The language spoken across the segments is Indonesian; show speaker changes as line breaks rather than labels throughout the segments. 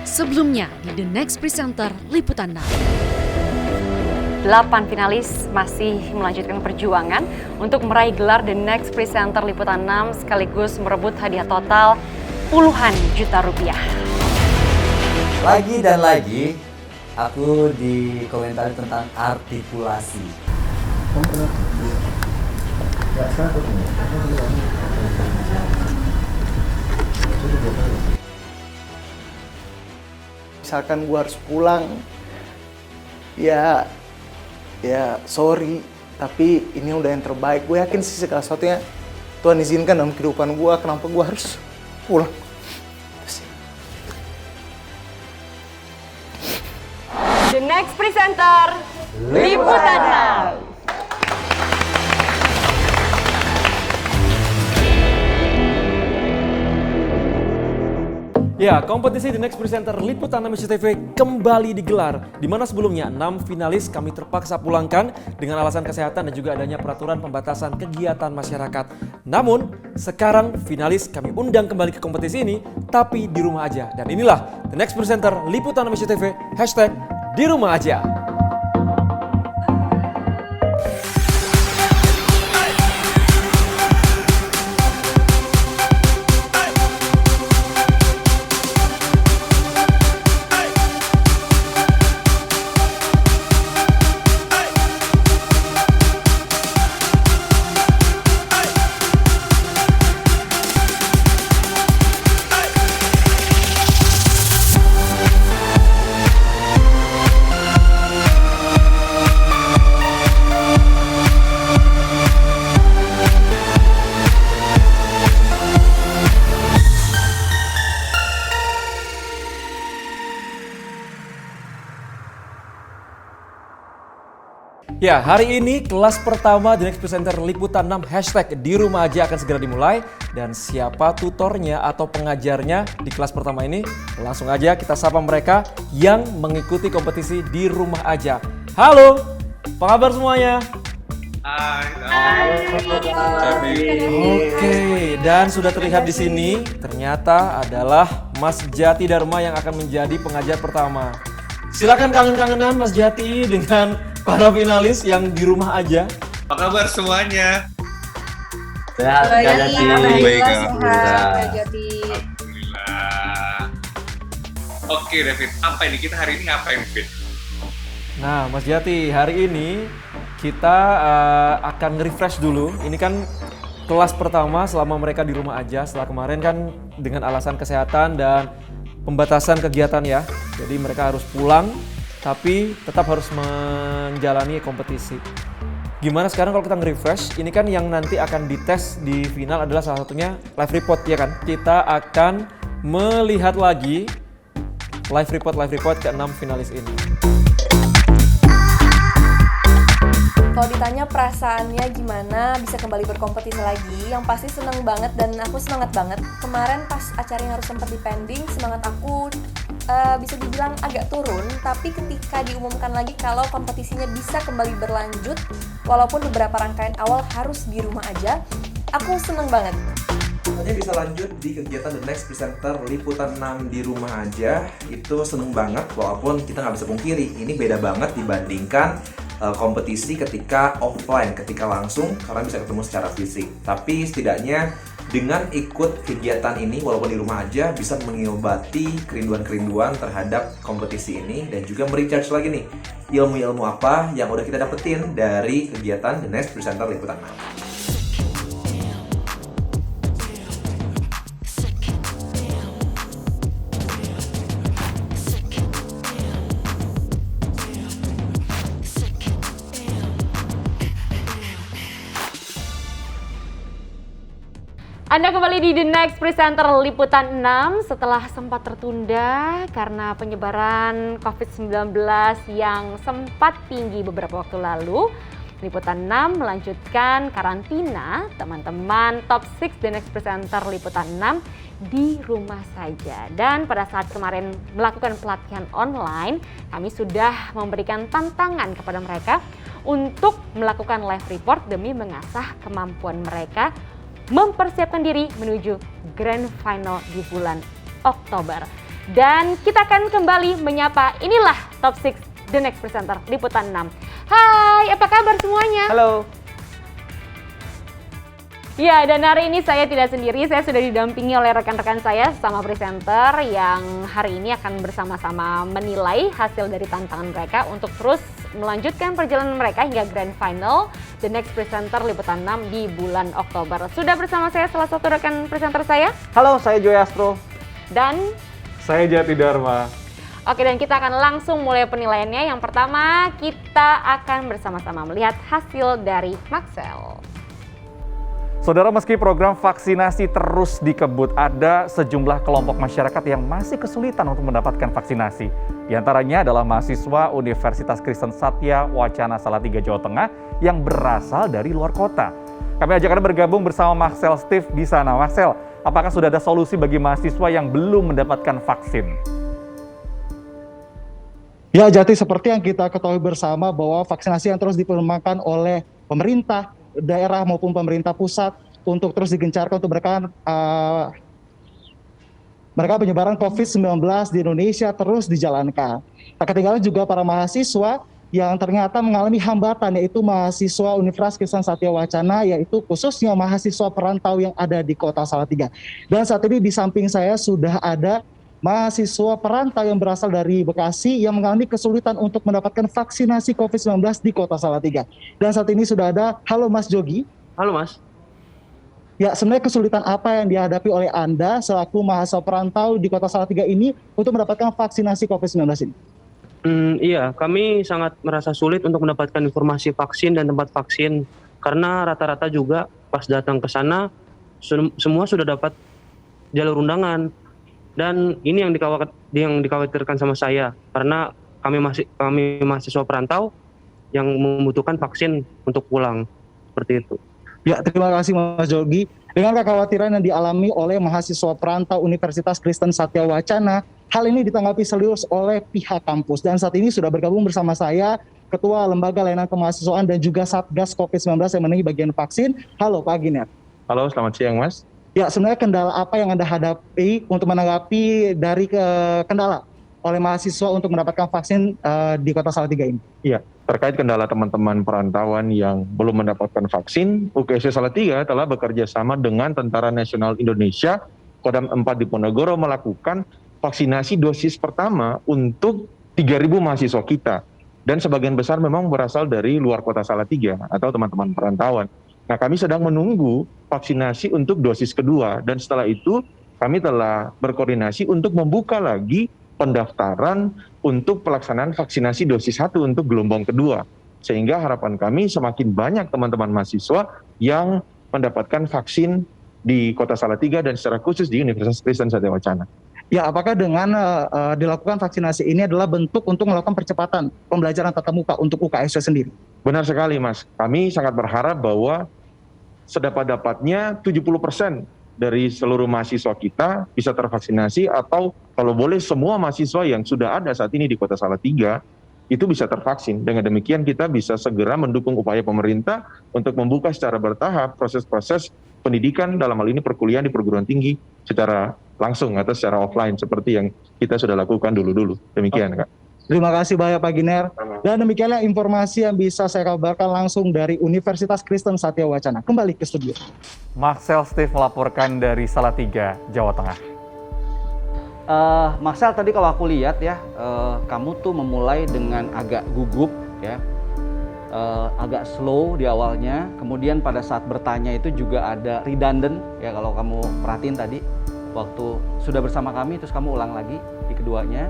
Sebelumnya di The Next Presenter Liputan 6.
8 finalis masih melanjutkan perjuangan untuk meraih gelar The Next Presenter Liputan 6 sekaligus merebut hadiah total puluhan juta rupiah.
Lagi dan lagi aku dikomentari tentang artikulasi.
Misalkan gue harus pulang, ya sorry, tapi ini udah yang terbaik. Gue yakin sih segala sesuatunya Tuhan izinkan dalam kehidupan gue. Kenapa gue harus pulang?
The Next Presenter Liputan 6.
Ya, kompetisi The Next Presenter Liputan 6 SCTV kembali digelar, di mana sebelumnya 6 finalis kami terpaksa pulangkan dengan alasan kesehatan dan juga adanya peraturan pembatasan kegiatan masyarakat. Namun, sekarang finalis kami undang kembali ke kompetisi ini, tapi di rumah aja. Dan inilah The Next Presenter Liputan 6 SCTV, hashtag di rumah aja. Ya, hari ini kelas pertama The Next Presenter Liputan 6 hashtag di rumah aja akan segera dimulai. Dan siapa tutornya atau pengajarnya di kelas pertama ini? Langsung aja kita sapa mereka yang mengikuti kompetisi di rumah aja. Halo, apa kabar semuanya?
Hai.
Oke, dan sudah terlihat di sini ternyata adalah Mas Jati Dharma yang akan menjadi pengajar pertama. Silakan kangen-kangenan Mas Jati dengan para finalis yang di rumah aja.
Apa kabar semuanya?
Sehat, Kak Jati.
Baik,
Alhamdulillah.
Alhamdulillah. Oke, David. Apa ini? Kita hari ini ngapain, David?
Nah, Mas Jati, hari ini kita akan nge-refresh dulu. Ini kan kelas pertama selama mereka di rumah aja. Setelah kemarin kan dengan alasan kesehatan dan pembatasan kegiatan ya. Jadi mereka harus pulang, tapi tetap harus menjalani kompetisi. Gimana sekarang kalau kita nge-refresh? Ini kan yang nanti akan dites di final adalah salah satunya live report ya kan? Kita akan melihat lagi live report ke-6 finalis ini.
Kalau ditanya perasaannya gimana bisa kembali berkompetisi lagi, yang pasti seneng banget dan aku semangat banget. Kemarin pas acaranya harus sempat dipending, semangat aku bisa dibilang agak turun, tapi ketika diumumkan lagi kalau kompetisinya bisa kembali berlanjut, walaupun beberapa rangkaian awal harus di rumah aja, aku seneng banget.
Hanya bisa lanjut di kegiatan The Next Presenter Liputan 6 di rumah aja, itu seneng banget, walaupun kita nggak bisa pungkiri, ini beda banget dibandingkan kompetisi ketika offline, ketika langsung, karena bisa ketemu secara fisik. Tapi setidaknya dengan ikut kegiatan ini, walaupun di rumah aja, bisa mengobati kerinduan-kerinduan terhadap kompetisi ini dan juga merecharge lagi nih ilmu-ilmu apa yang udah kita dapetin dari kegiatan The Next Presenter Liputan 6.
Anda kembali di The Next Presenter Liputan 6 setelah sempat tertunda karena penyebaran COVID-19 yang sempat tinggi beberapa waktu lalu. Liputan 6 melanjutkan karantina teman-teman top 6 The Next Presenter Liputan 6 di rumah saja. Dan pada saat kemarin melakukan pelatihan online, kami sudah memberikan tantangan kepada mereka untuk melakukan live report demi mengasah kemampuan mereka mempersiapkan diri menuju Grand Final di bulan Oktober. Dan kita akan kembali menyapa inilah Top 6 The Next Presenter Liputan 6. Hai, apa kabar semuanya?
Halo.
Ya, dan hari ini saya tidak sendiri, saya sudah didampingi oleh rekan-rekan saya sesama presenter yang hari ini akan bersama-sama menilai hasil dari tantangan mereka untuk terus melanjutkan perjalanan mereka hingga Grand Final The Next Presenter Liputan 6 di bulan Oktober. Sudah bersama saya salah satu rekan presenter saya.
Halo, saya Joy Astro.
Dan
Saya Jati Dharma.
oke, dan kita akan langsung mulai penilaiannya. Yang pertama, kita akan bersama-sama melihat hasil dari Maxell.
Saudara, meski program vaksinasi terus dikebut, ada sejumlah kelompok masyarakat yang masih kesulitan untuk mendapatkan vaksinasi. Di antaranya adalah mahasiswa Universitas Kristen Satya Wacana Salatiga, Jawa Tengah yang berasal dari luar kota. Kami ajak Anda bergabung bersama Maxell Steve di sana. Maxell, apakah sudah ada solusi bagi mahasiswa yang belum mendapatkan vaksin?
Ya, Jati, seperti yang kita ketahui bersama bahwa vaksinasi yang terus diperlukan oleh pemerintah daerah maupun pemerintah pusat untuk terus digencarkan untuk mereka penyebaran COVID-19 di Indonesia terus dijalankan. Tak ketinggalan juga para mahasiswa yang ternyata mengalami hambatan, yaitu mahasiswa Universitas Kristen Satya Wacana, yaitu khususnya mahasiswa perantau yang ada di Kota Salatiga. Dan saat ini di samping saya sudah ada mahasiswa perantau yang berasal dari Bekasi yang mengalami kesulitan untuk mendapatkan vaksinasi COVID-19 di Kota Salatiga. Dan saat ini sudah ada, halo Mas Jogi.
Halo Mas.
Ya, sebenarnya kesulitan apa yang dihadapi oleh Anda selaku mahasiswa perantau di Kota Salatiga ini untuk mendapatkan vaksinasi COVID-19 ini?
Iya, kami sangat merasa sulit untuk mendapatkan informasi vaksin dan tempat vaksin karena rata-rata juga pas datang ke sana semua sudah dapat jalur undangan. Dan ini yang dikhawatirkan sama saya karena kami mahasiswa perantau yang membutuhkan vaksin untuk pulang, seperti itu.
Ya, terima kasih Mas Jogi. Dengan kekhawatiran yang dialami oleh mahasiswa perantau Universitas Kristen Satya Wacana, hal ini ditanggapi serius oleh pihak kampus. Dan saat ini sudah bergabung bersama saya Ketua Lembaga Layanan Kemahasiswaan dan juga Satgas COVID-19 yang menaungi bagian vaksin. Halo Pak Giner.
Halo, selamat siang Mas.
Ya, sebenarnya kendala apa yang Anda hadapi untuk menanggapi dari kendala oleh mahasiswa untuk mendapatkan vaksin di Kota Salatiga ini?
Iya, terkait kendala teman-teman perantauan yang belum mendapatkan vaksin, UKSW Salatiga telah bekerja sama dengan Tentara Nasional Indonesia, Kodam 4 Diponegoro melakukan vaksinasi dosis pertama untuk 3.000 mahasiswa kita. Dan sebagian besar memang berasal dari luar Kota Salatiga atau teman-teman perantauan. Nah, kami sedang menunggu vaksinasi untuk dosis kedua dan setelah itu kami telah berkoordinasi untuk membuka lagi pendaftaran untuk pelaksanaan vaksinasi dosis 1 untuk gelombang kedua. Sehingga harapan kami semakin banyak teman-teman mahasiswa yang mendapatkan vaksin di Kota Salatiga dan secara khusus di Universitas Kristen Satya Wacana.
Ya, apakah dengan dilakukan vaksinasi ini adalah bentuk untuk melakukan percepatan pembelajaran tatap muka untuk UKSW sendiri?
Benar sekali Mas, kami sangat berharap bahwa sedapat-dapatnya 70% dari seluruh mahasiswa kita bisa tervaksinasi atau kalau boleh semua mahasiswa yang sudah ada saat ini di Kota Salatiga itu bisa tervaksin. Dengan demikian kita bisa segera mendukung upaya pemerintah untuk membuka secara bertahap proses-proses pendidikan dalam hal ini perkuliahan di perguruan tinggi secara langsung atau secara offline seperti yang kita sudah lakukan dulu-dulu. Demikian Kak.
Terima kasih banyak Pak Giner. Dan demikianlah informasi yang bisa saya kabarkan langsung dari Universitas Kristen Satya Wacana. Kembali ke studio.
Maxell Steve melaporkan dari Salatiga, Jawa Tengah.
Maxell, tadi kalau aku lihat ya, kamu tuh memulai dengan agak gugup ya, agak slow di awalnya. Kemudian pada saat bertanya itu juga ada redundant ya, kalau kamu perhatiin tadi waktu sudah bersama kami terus kamu ulang lagi di keduanya.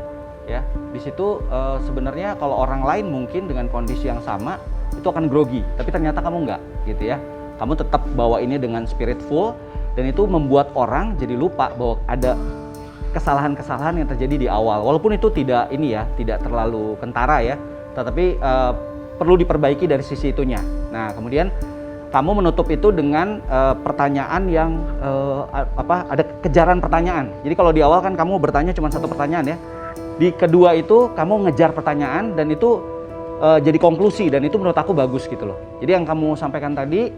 Ya, di situ sebenarnya kalau orang lain mungkin dengan kondisi yang sama itu akan grogi, tapi ternyata kamu enggak gitu ya. Kamu tetap bawa ini dengan spirit full dan itu membuat orang jadi lupa bahwa ada kesalahan-kesalahan yang terjadi di awal. Walaupun itu tidak terlalu kentara ya, tetapi perlu diperbaiki dari sisi itunya. Nah, kemudian kamu menutup itu dengan pertanyaan yang ada kejaran pertanyaan. Jadi kalau di awal kan kamu bertanya cuma satu pertanyaan ya. Di kedua itu kamu ngejar pertanyaan dan itu jadi konklusi dan itu menurut aku bagus gitu loh. Jadi yang kamu sampaikan tadi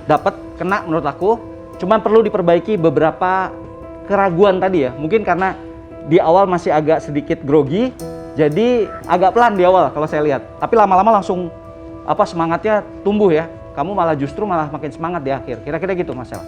dapat kena menurut aku, cuma perlu diperbaiki beberapa keraguan tadi ya. Mungkin karena di awal masih agak sedikit grogi, jadi agak pelan di awal kalau saya lihat. Tapi lama-lama langsung semangatnya tumbuh ya. Kamu malah justru makin semangat di akhir. Kira-kira gitu Mas El.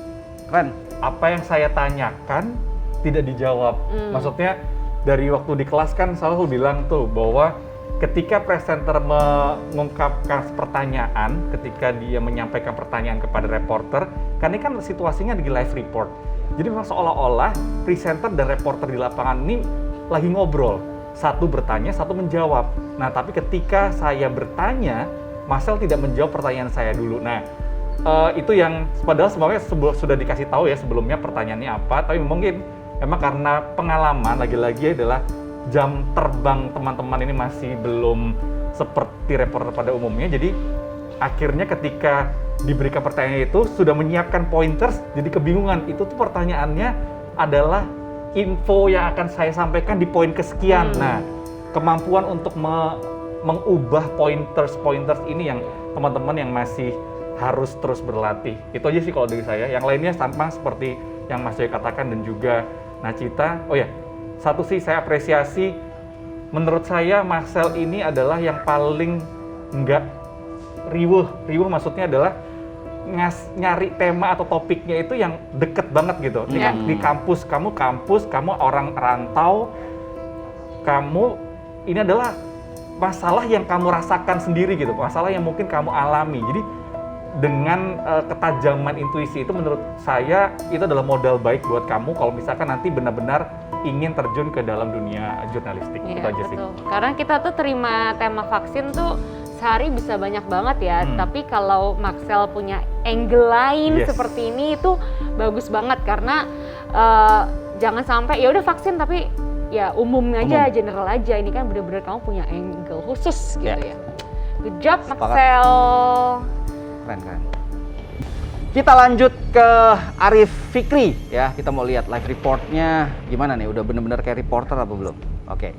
Keren.
Apa yang saya tanyakan tidak dijawab. Maksudnya dari waktu di kelas kan selalu bilang tuh bahwa ketika presenter mengungkapkan pertanyaan, ketika dia menyampaikan pertanyaan kepada reporter, kan ini kan situasinya di live report. Jadi memang seolah-olah presenter dan reporter di lapangan ini lagi ngobrol. Satu bertanya, satu menjawab. Nah, tapi ketika saya bertanya, Marcel tidak menjawab pertanyaan saya dulu. Nah, itu yang padahal sebenarnya sudah dikasih tahu ya sebelumnya pertanyaannya apa, tapi mungkin memang karena pengalaman lagi-lagi adalah jam terbang teman-teman ini masih belum seperti reporter pada umumnya, jadi akhirnya ketika diberikan pertanyaan itu sudah menyiapkan pointers, jadi kebingungan. Itu tuh pertanyaannya adalah info yang akan saya sampaikan di poin kesekian. Nah, kemampuan untuk mengubah pointers ini yang teman-teman yang masih harus terus berlatih. Itu aja sih kalau dari saya. Yang lainnya sama seperti yang Mas Joy katakan dan juga Nachita. Oh ya, satu sih saya apresiasi, menurut saya Marcel ini adalah yang paling enggak riweuh maksudnya adalah nyari tema atau topiknya itu yang deket banget gitu. Di kampus, kamu orang rantau, kamu ini adalah masalah yang kamu rasakan sendiri gitu, masalah yang mungkin kamu alami. Jadi dengan ketajaman intuisi itu menurut saya itu adalah modal baik buat kamu kalau misalkan nanti benar-benar ingin terjun ke dalam dunia jurnalistik. Itu aja sih.
Karena kita tuh terima tema vaksin tuh sehari bisa banyak banget ya, tapi kalau Marcel punya angle lain seperti ini itu bagus banget karena jangan sampai ya udah vaksin tapi ya umumnya aja, general aja. Ini kan benar-benar kamu punya angle khusus gitu ya. Good job Marcel.
Keren. Kita lanjut ke Arif Fikri ya. Kita mau lihat live reportnya gimana nih. Udah bener-bener kayak reporter apa belum? Oke.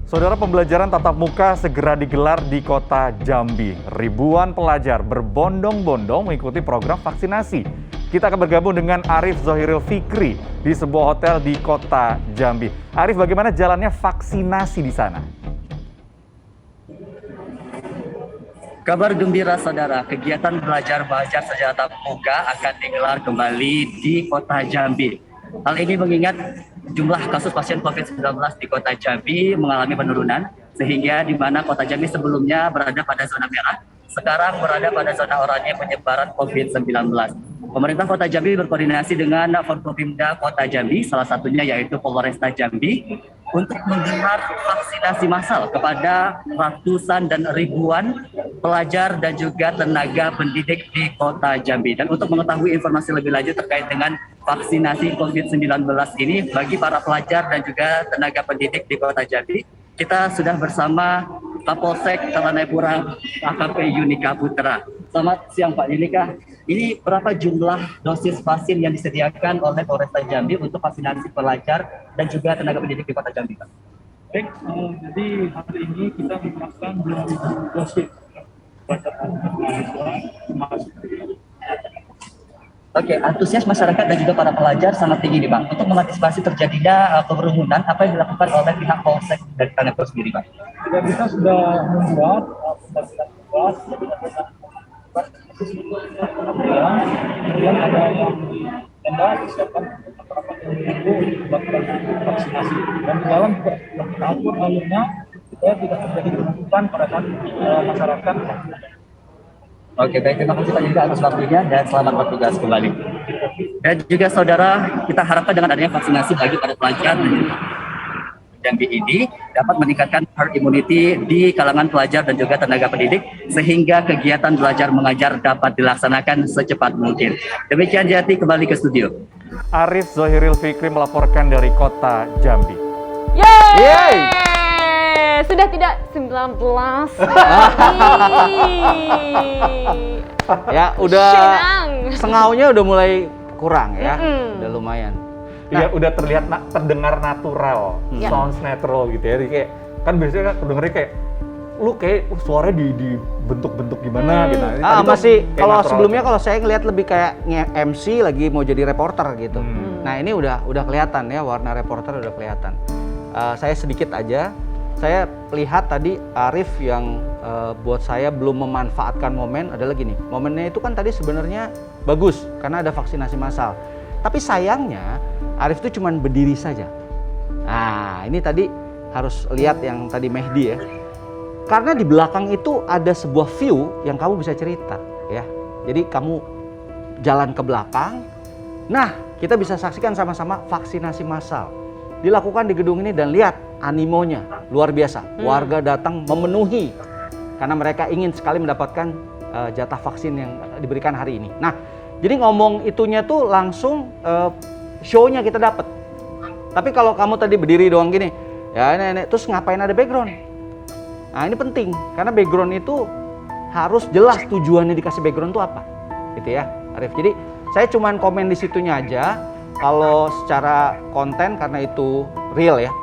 Saudara, pembelajaran tatap muka segera digelar di kota Jambi. Ribuan pelajar berbondong-bondong mengikuti program vaksinasi. Kita akan bergabung dengan Arif Zohiril Fikri di sebuah hotel di kota Jambi. Arif, bagaimana jalannya vaksinasi di sana?
Kabar gembira saudara, kegiatan belajar mengajar secara tatap muka akan digelar kembali di kota Jambi. Hal ini mengingat jumlah kasus pasien COVID-19 di kota Jambi mengalami penurunan, sehingga di mana kota Jambi sebelumnya berada pada zona merah, sekarang berada pada zona oranye penyebaran COVID-19. Pemerintah Kota Jambi berkoordinasi dengan Forkopimda Kota Jambi, salah satunya yaitu Polresta Jambi, untuk menggelar vaksinasi massal kepada ratusan dan ribuan pelajar dan juga tenaga pendidik di Kota Jambi. Dan untuk mengetahui informasi lebih lanjut terkait dengan vaksinasi COVID-19 ini bagi para pelajar dan juga tenaga pendidik di Kota Jambi, kita sudah bersama Kapolsek Talanayapura AKP Yunika Putra. Selamat siang Pak Yunika. Ini berapa jumlah dosis vaksin yang disediakan oleh Polresta Jambi untuk vaksinasi pelajar dan juga tenaga pendidik di Kota Jambi, Pak?
Baik, jadi hari ini kita memasang 2.000 dosis pelajaran mahasiswa masuk.
Oke, antusias masyarakat dan juga para pelajar sangat tinggi nih Pak. Untuk mengantisipasi terjadinya kerumunan, apa yang dilakukan oleh pihak Polsek dari Talanayapura sendiri Pak?
Ya, kita sudah membuat pembagian tugas, kemudian ada yang di tenda disiapkan masyarakat yang menunggu melakukan vaksinasi. Dan di dalam juga sudah kita atur alurnya supaya tidak terjadi penumpukan pada saat masyarakat.
Oke, baik, terima kasih Pak Yunika atas waktunya dan selamat bertugas kembali. Dan juga saudara, kita harapkan dengan adanya vaksinasi bagi para pelajar Jambi ini dapat meningkatkan herd immunity di kalangan pelajar dan juga tenaga pendidik sehingga kegiatan belajar mengajar dapat dilaksanakan secepat mungkin. Demikian Jati, kembali ke studio.
Arif Zohiril Fikri melaporkan dari kota Jambi.
Yeay! Sudah tidak 19
Ya, udah sengaunya udah mulai kurang ya. Udah lumayan.
Iya, udah terlihat terdengar natural, sounds natural gitu ya. Jadi kayak kan biasanya kan kedengernya kayak lu kayak suaranya dibentuk-bentuk gimana gitu.
Masih kalau sebelumnya kalau saya ngelihat lebih kayak MC lagi mau jadi reporter gitu. Nah, ini udah kelihatan ya, warna reporter udah kelihatan. saya sedikit aja. Saya lihat tadi Arif yang buat saya belum memanfaatkan momen adalah gini. Momennya itu kan tadi sebenarnya bagus karena ada vaksinasi massal. Tapi sayangnya Arif itu cuma berdiri saja. Nah, ini tadi harus lihat yang tadi Mehdi ya. Karena di belakang itu ada sebuah view yang kamu bisa cerita ya. Jadi kamu jalan ke belakang. Nah, kita bisa saksikan sama-sama vaksinasi massal dilakukan di gedung ini dan lihat animonya luar biasa. Warga datang memenuhi karena mereka ingin sekali mendapatkan jatah vaksin yang diberikan hari ini. Nah, jadi ngomong itunya tuh langsung show-nya kita dapat. Tapi kalau kamu tadi berdiri doang gini, ya ini terus ngapain ada background? Nah, ini penting karena background itu harus jelas tujuannya dikasih background itu apa. Gitu ya, Arif. Jadi saya cuman komen di situnya aja. Kalau secara konten karena itu real ya,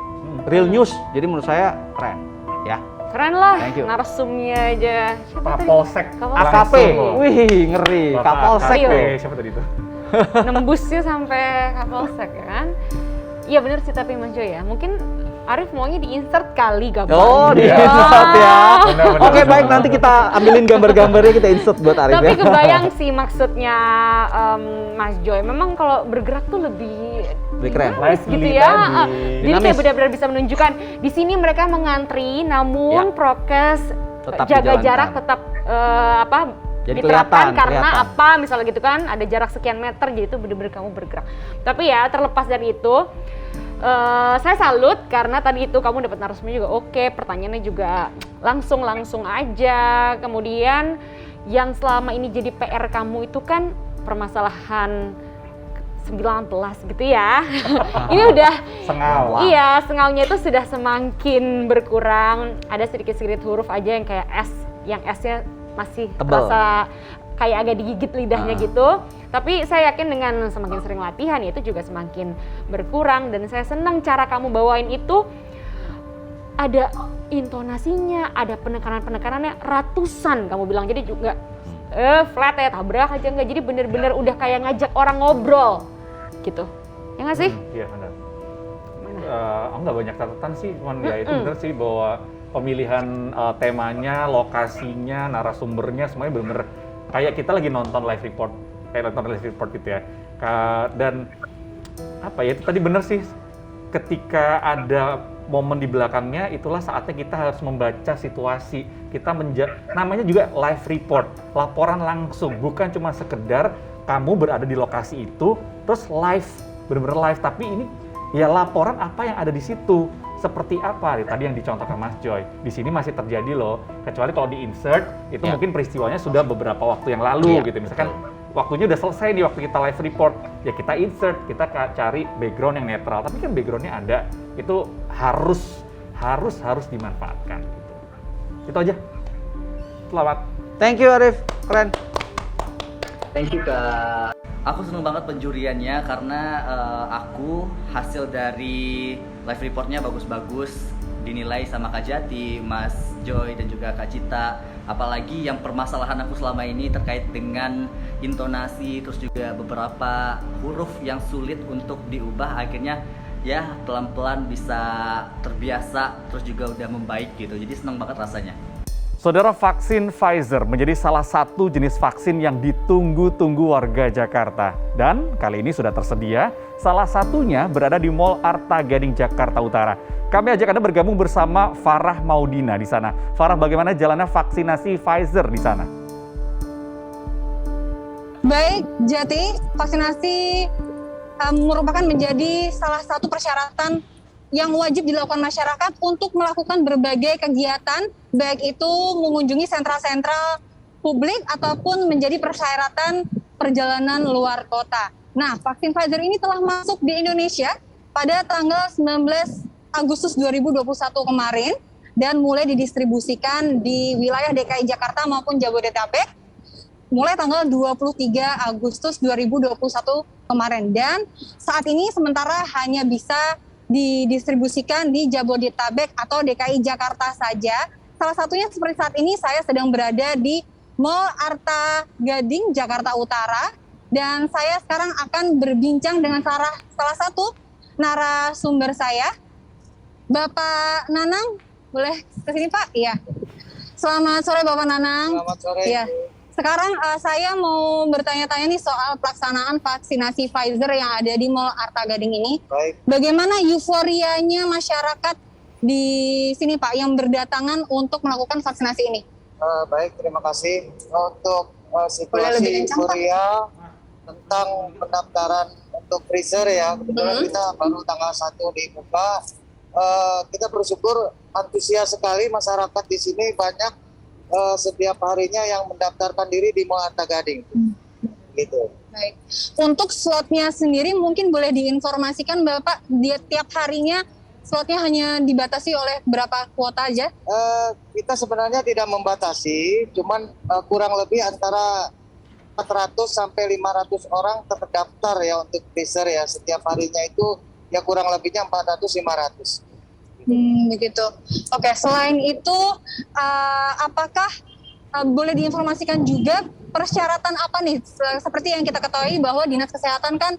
real news. Jadi menurut saya keren ya.
Keren lah,
Thank you.
narsumnya aja.
Kapolsek.
AKP, wih ngeri. Kapolsek
Iya.
Siapa tadi itu?
Nembusnya sampai Kapolsek ya kan? Iya bener sih tapi Mas Joy ya, mungkin Arif maunya di-insert kali gambarnya.
Oh, di-insert ya. Oke, baik, nanti kita ambilin gambar-gambarnya kita insert buat Arif.
Tapi
ya.
kebayang sih maksudnya Mas Joy. Memang kalau bergerak tuh lebih
keren.
dinamis gitu ya. Jadi kayak benar-benar bisa menunjukkan di sini mereka mengantri, namun prokes
Tetap
jaga
dijalankan.
jarak tetap
Jadi
diterapkan
kelihatan,
karena
kelihatan.
apa misalnya gitu kan, ada jarak sekian meter, jadi itu benar-benar kamu bergerak. Tapi ya terlepas dari itu, saya salut karena tadi itu kamu dapat narsumnya juga oke, pertanyaannya juga langsung aja. Kemudian yang selama ini jadi PR kamu itu kan permasalahan 19 gitu ya. Ini udah
Sengal.
Iya, sengalnya itu sudah semakin berkurang. Ada sedikit-sedikit huruf aja yang kayak S, yang S-nya masih
Tebal.
terasa kayak agak digigit lidahnya gitu. Tapi saya yakin dengan semakin sering latihan ya itu juga semakin berkurang, dan saya senang cara kamu bawain itu ada intonasinya, ada penekanan-penekanannya ratusan kamu bilang. Jadi juga flat ya, tabrak aja enggak. Jadi bener-bener udah kayak ngajak orang ngobrol gitu. Ya nggak sih?
Iya benar. Aku nggak banyak catatan sih, cuman ya itu benar sih bahwa pemilihan temanya, lokasinya, narasumbernya semuanya benar-benar kayak kita lagi nonton live report, gitu ya. Dan apa ya, itu tadi benar sih, ketika ada momen di belakangnya itulah saatnya kita harus membaca situasi. Kita namanya juga live report, laporan langsung, bukan cuma sekedar kamu berada di lokasi itu terus live, benar-benar live, tapi ini ya laporan apa yang ada di situ. Seperti apa tadi yang dicontohkan Mas Joy, di sini masih terjadi loh, kecuali kalau di insert itu mungkin peristiwanya sudah beberapa waktu yang lalu gitu. Misalkan waktunya udah selesai nih waktu kita live report, ya kita insert, kita cari background yang netral. Tapi kan backgroundnya ada, itu harus dimanfaatkan gitu. Itu aja. Selamat.
Thank you Arif, keren.
Thank you Kak. Aku seneng banget penjuriannya karena aku hasil dari live reportnya bagus-bagus, dinilai sama Kak Jati, Mas Joy dan juga Kak Cita. Apalagi yang permasalahan aku selama ini terkait dengan intonasi, terus juga beberapa huruf yang sulit untuk diubah, akhirnya ya pelan-pelan bisa terbiasa, terus juga udah membaik gitu. Jadi seneng banget rasanya.
Saudara, vaksin Pfizer menjadi salah satu jenis vaksin yang ditunggu-tunggu warga Jakarta. Dan kali ini sudah tersedia, salah satunya berada di Mall Arta Gading, Jakarta Utara. Kami ajak Anda bergabung bersama Farah Maudina di sana. Farah, bagaimana jalannya vaksinasi Pfizer di sana?
Baik, Jati, vaksinasi merupakan menjadi salah satu persyaratan yang wajib dilakukan masyarakat untuk melakukan berbagai kegiatan, baik itu mengunjungi sentra-sentra publik ataupun menjadi persyaratan perjalanan luar kota. Nah, vaksin Pfizer ini telah masuk di Indonesia pada tanggal 19 Agustus 2021 kemarin dan mulai didistribusikan di wilayah DKI Jakarta maupun Jabodetabek mulai tanggal 23 Agustus 2021 kemarin. Dan saat ini sementara hanya bisa didistribusikan di Jabodetabek atau DKI Jakarta saja. Salah satunya seperti saat ini saya sedang berada di Mall Arta Gading, Jakarta Utara. Dan saya sekarang akan berbincang dengan salah satu narasumber saya. Bapak Nanang, boleh ke sini Pak? Iya. Selamat sore Bapak Nanang.
Selamat sore.
Iya. Sekarang saya mau bertanya-tanya nih soal pelaksanaan vaksinasi Pfizer yang ada di Mall Arta Gading ini.
Baik.
Bagaimana euforianya masyarakat di sini Pak yang berdatangan untuk melakukan vaksinasi ini?
Baik, terima kasih. Untuk situasi euforia tentang pendaftaran untuk freezer ya, kebetulan kita baru tanggal 1 dibuka. Kita bersyukur antusias sekali masyarakat di sini, banyak setiap harinya yang mendaftarkan diri di Mall Arta Gading. Gitu.
Baik. Untuk slotnya sendiri mungkin boleh diinformasikan Bapak, di tiap harinya slotnya hanya dibatasi oleh berapa kuota aja?
Kita sebenarnya tidak membatasi, cuman kurang lebih antara 400 sampai 500 orang terdaftar ya untuk freezer ya. Setiap harinya itu ya kurang lebihnya 400-500.
Begitu. Oke, selain itu apakah boleh diinformasikan juga persyaratan apa nih? Seperti yang kita ketahui bahwa Dinas Kesehatan kan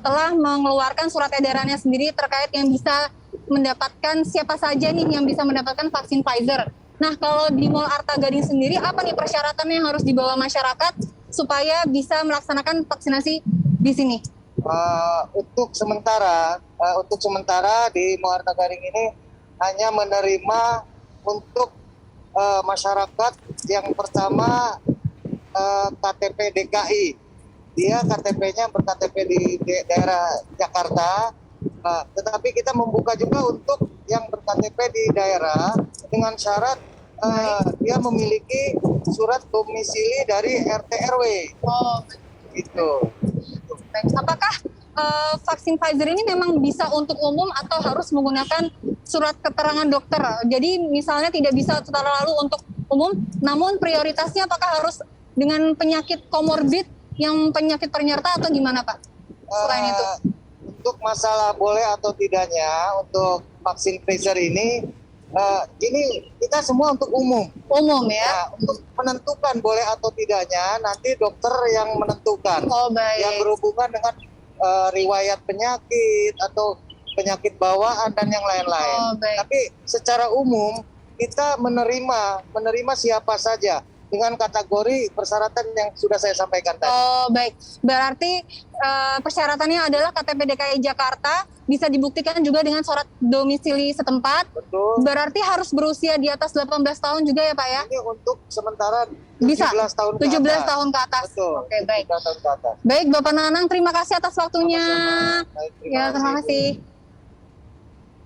telah mengeluarkan surat edarannya sendiri terkait yang bisa mendapatkan, siapa saja nih yang bisa mendapatkan vaksin Pfizer. Nah, kalau di Mall Arta Gading sendiri apa nih persyaratan yang harus dibawa masyarakat supaya bisa melaksanakan vaksinasi di sini?
Untuk sementara di Mall Arta Gading ini hanya menerima untuk masyarakat yang pertama KTP DKI. Dia KTP-nya berKTP di daerah Jakarta, tetapi kita membuka juga untuk yang berKTP di daerah dengan syarat dia memiliki surat domisili dari RT RW. Gitu.
Apakah vaksin Pfizer ini memang bisa untuk umum atau harus menggunakan surat keterangan dokter? Jadi misalnya tidak bisa secara lalu untuk umum, namun prioritasnya apakah harus dengan penyakit komorbid yang penyakit penyerta atau gimana Pak? Selain itu?
Untuk masalah boleh atau tidaknya untuk vaksin Pfizer ini kita semua untuk umum.
Umum ya?
Nah, untuk menentukan boleh atau tidaknya nanti dokter yang menentukan.
Baik.
Yang berhubungan dengan riwayat penyakit atau penyakit bawaan dan yang lain-lain. Tapi secara umum kita menerima siapa saja dengan kategori persyaratan yang sudah saya sampaikan tadi.
Baik. Berarti persyaratannya adalah KTP DKI Jakarta, bisa dibuktikan juga dengan surat domisili setempat.
Betul.
Berarti harus berusia di atas 18 tahun juga ya Pak ya?
Ini untuk sementara 17
bisa?
tahun
17
ke atas.
tahun ke atas.
Betul.
Oke, baik.
17 tahun ke atas.
Baik, Bapak Nanang, terima kasih atas waktunya.
Baik,
Terima kasih.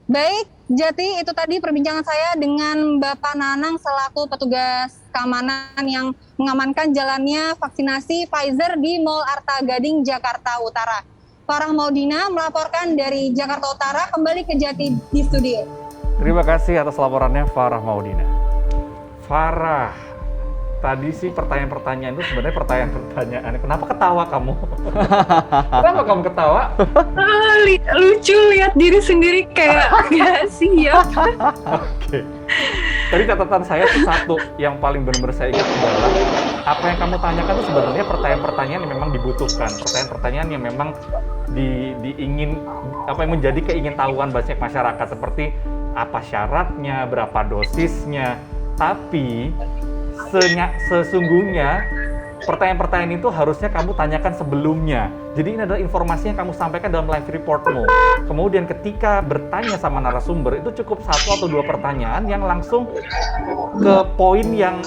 Baik, Jati, itu tadi perbincangan saya dengan Bapak Nanang selaku petugas keamanan yang mengamankan jalannya vaksinasi Pfizer di Mall Arta Gading, Jakarta Utara. Farah Maudina melaporkan dari Jakarta Utara, kembali ke Jati di studio.
Terima kasih atas laporannya Farah Maudina. Farah, tadi sih pertanyaan-pertanyaan itu sebenarnya pertanyaan-pertanyaan. Kenapa ketawa kamu? Kenapa kamu ketawa?
Lucu lihat diri sendiri kayak gak siap.
Oke. Tadi catatan saya tuh satu yang paling benar-benar saya ingat adalah apa yang kamu tanyakan itu sebenarnya pertanyaan-pertanyaan yang memang dibutuhkan, pertanyaan-pertanyaan yang memang diingin apa yang menjadi keingintahuan banyak masyarakat seperti apa syaratnya, berapa dosisnya. Tapi sesungguhnya pertanyaan-pertanyaan itu harusnya kamu tanyakan sebelumnya. Jadi ini adalah informasi yang kamu sampaikan dalam live reportmu. Kemudian ketika bertanya sama narasumber itu cukup 1 atau 2 pertanyaan yang langsung ke poin yang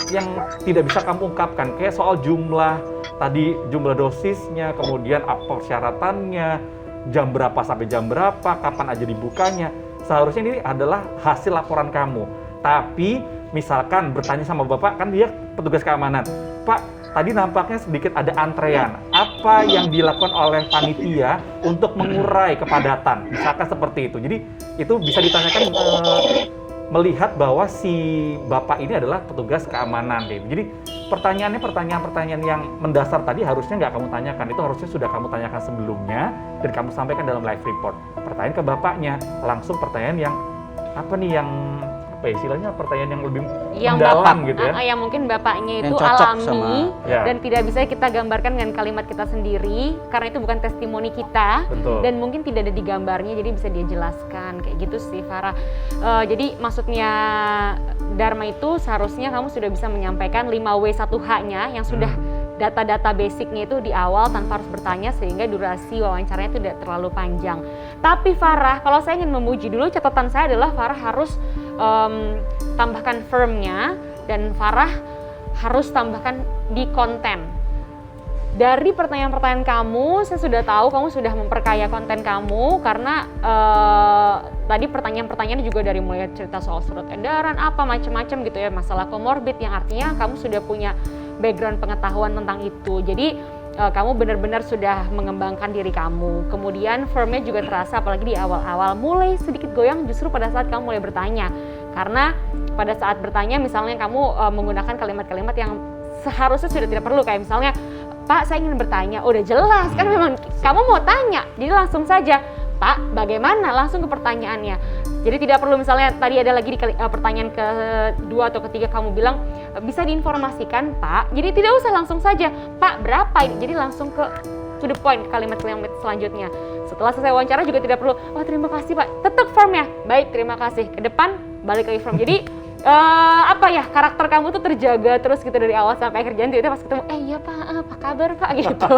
tidak bisa kamu ungkapkan. Kayak soal jumlah dosisnya, kemudian apa persyaratannya, jam berapa sampai jam berapa, kapan aja dibukanya. Seharusnya ini adalah hasil laporan kamu. Tapi misalkan bertanya sama Bapak, kan dia petugas keamanan. Pak, tadi nampaknya sedikit ada antrean. Apa yang dilakukan oleh panitia untuk mengurai kepadatan? Misalkan seperti itu. Jadi itu bisa ditanyakan melihat bahwa si Bapak ini adalah petugas keamanan. Gitu. Jadi pertanyaannya pertanyaan-pertanyaan yang mendasar tadi harusnya nggak kamu tanyakan. Itu harusnya sudah kamu tanyakan sebelumnya dan kamu sampaikan dalam live report. Pertanyaan ke Bapaknya, langsung pertanyaan yang apa nih yang apa ya istilahnya pertanyaan yang lebih
yang
mendalam
bapak,
gitu ya.
yang mungkin bapaknya
Yang
itu
cocok
alami
sama-
Ya.
dan tidak bisa kita gambarkan dengan kalimat kita sendiri karena itu bukan testimoni kita.
Betul.
Dan mungkin tidak ada di gambarnya, jadi bisa dia jelaskan kayak gitu sih Farah. Jadi maksudnya Dharma itu seharusnya kamu sudah bisa menyampaikan 5W1H-nya yang sudah data-data basicnya itu di awal tanpa harus bertanya sehingga durasi wawancaranya itu tidak terlalu panjang. Tapi Farah, kalau saya ingin memuji dulu, catatan saya adalah Farah harus tambahkan firmnya dan Farah harus tambahkan di konten. Dari pertanyaan-pertanyaan kamu, saya sudah tahu kamu sudah memperkaya konten kamu karena tadi pertanyaan-pertanyaannya juga dari mulai cerita soal surat edaran, apa macam-macam gitu ya, masalah komorbid yang artinya kamu sudah punya background pengetahuan tentang itu. Jadi kamu benar-benar sudah mengembangkan diri kamu. Kemudian firmnya juga terasa apalagi di awal-awal mulai sedikit goyang justru pada saat kamu mulai bertanya. Karena pada saat bertanya misalnya kamu menggunakan kalimat-kalimat yang seharusnya sudah tidak perlu, kayak misalnya Pak, saya ingin bertanya. Udah jelas kan memang kamu mau tanya. Jadi langsung saja, Pak, bagaimana? Langsung ke pertanyaannya. Jadi tidak perlu misalnya tadi ada lagi di pertanyaan kedua atau ketiga kamu bilang bisa diinformasikan, Pak. Jadi tidak usah langsung saja, Pak, berapa ini? Jadi langsung to the point kalimat-kalimat selanjutnya. Setelah selesai wawancara juga tidak perlu, oh terima kasih Pak, tetap firm ya. Baik, terima kasih. Ke depan balik lagi firm. Jadi karakter kamu tuh terjaga terus gitu dari awal sampai akhir. Jangan tiba-tiba pas ketemu, iya Pak, apa kabar Pak gitu.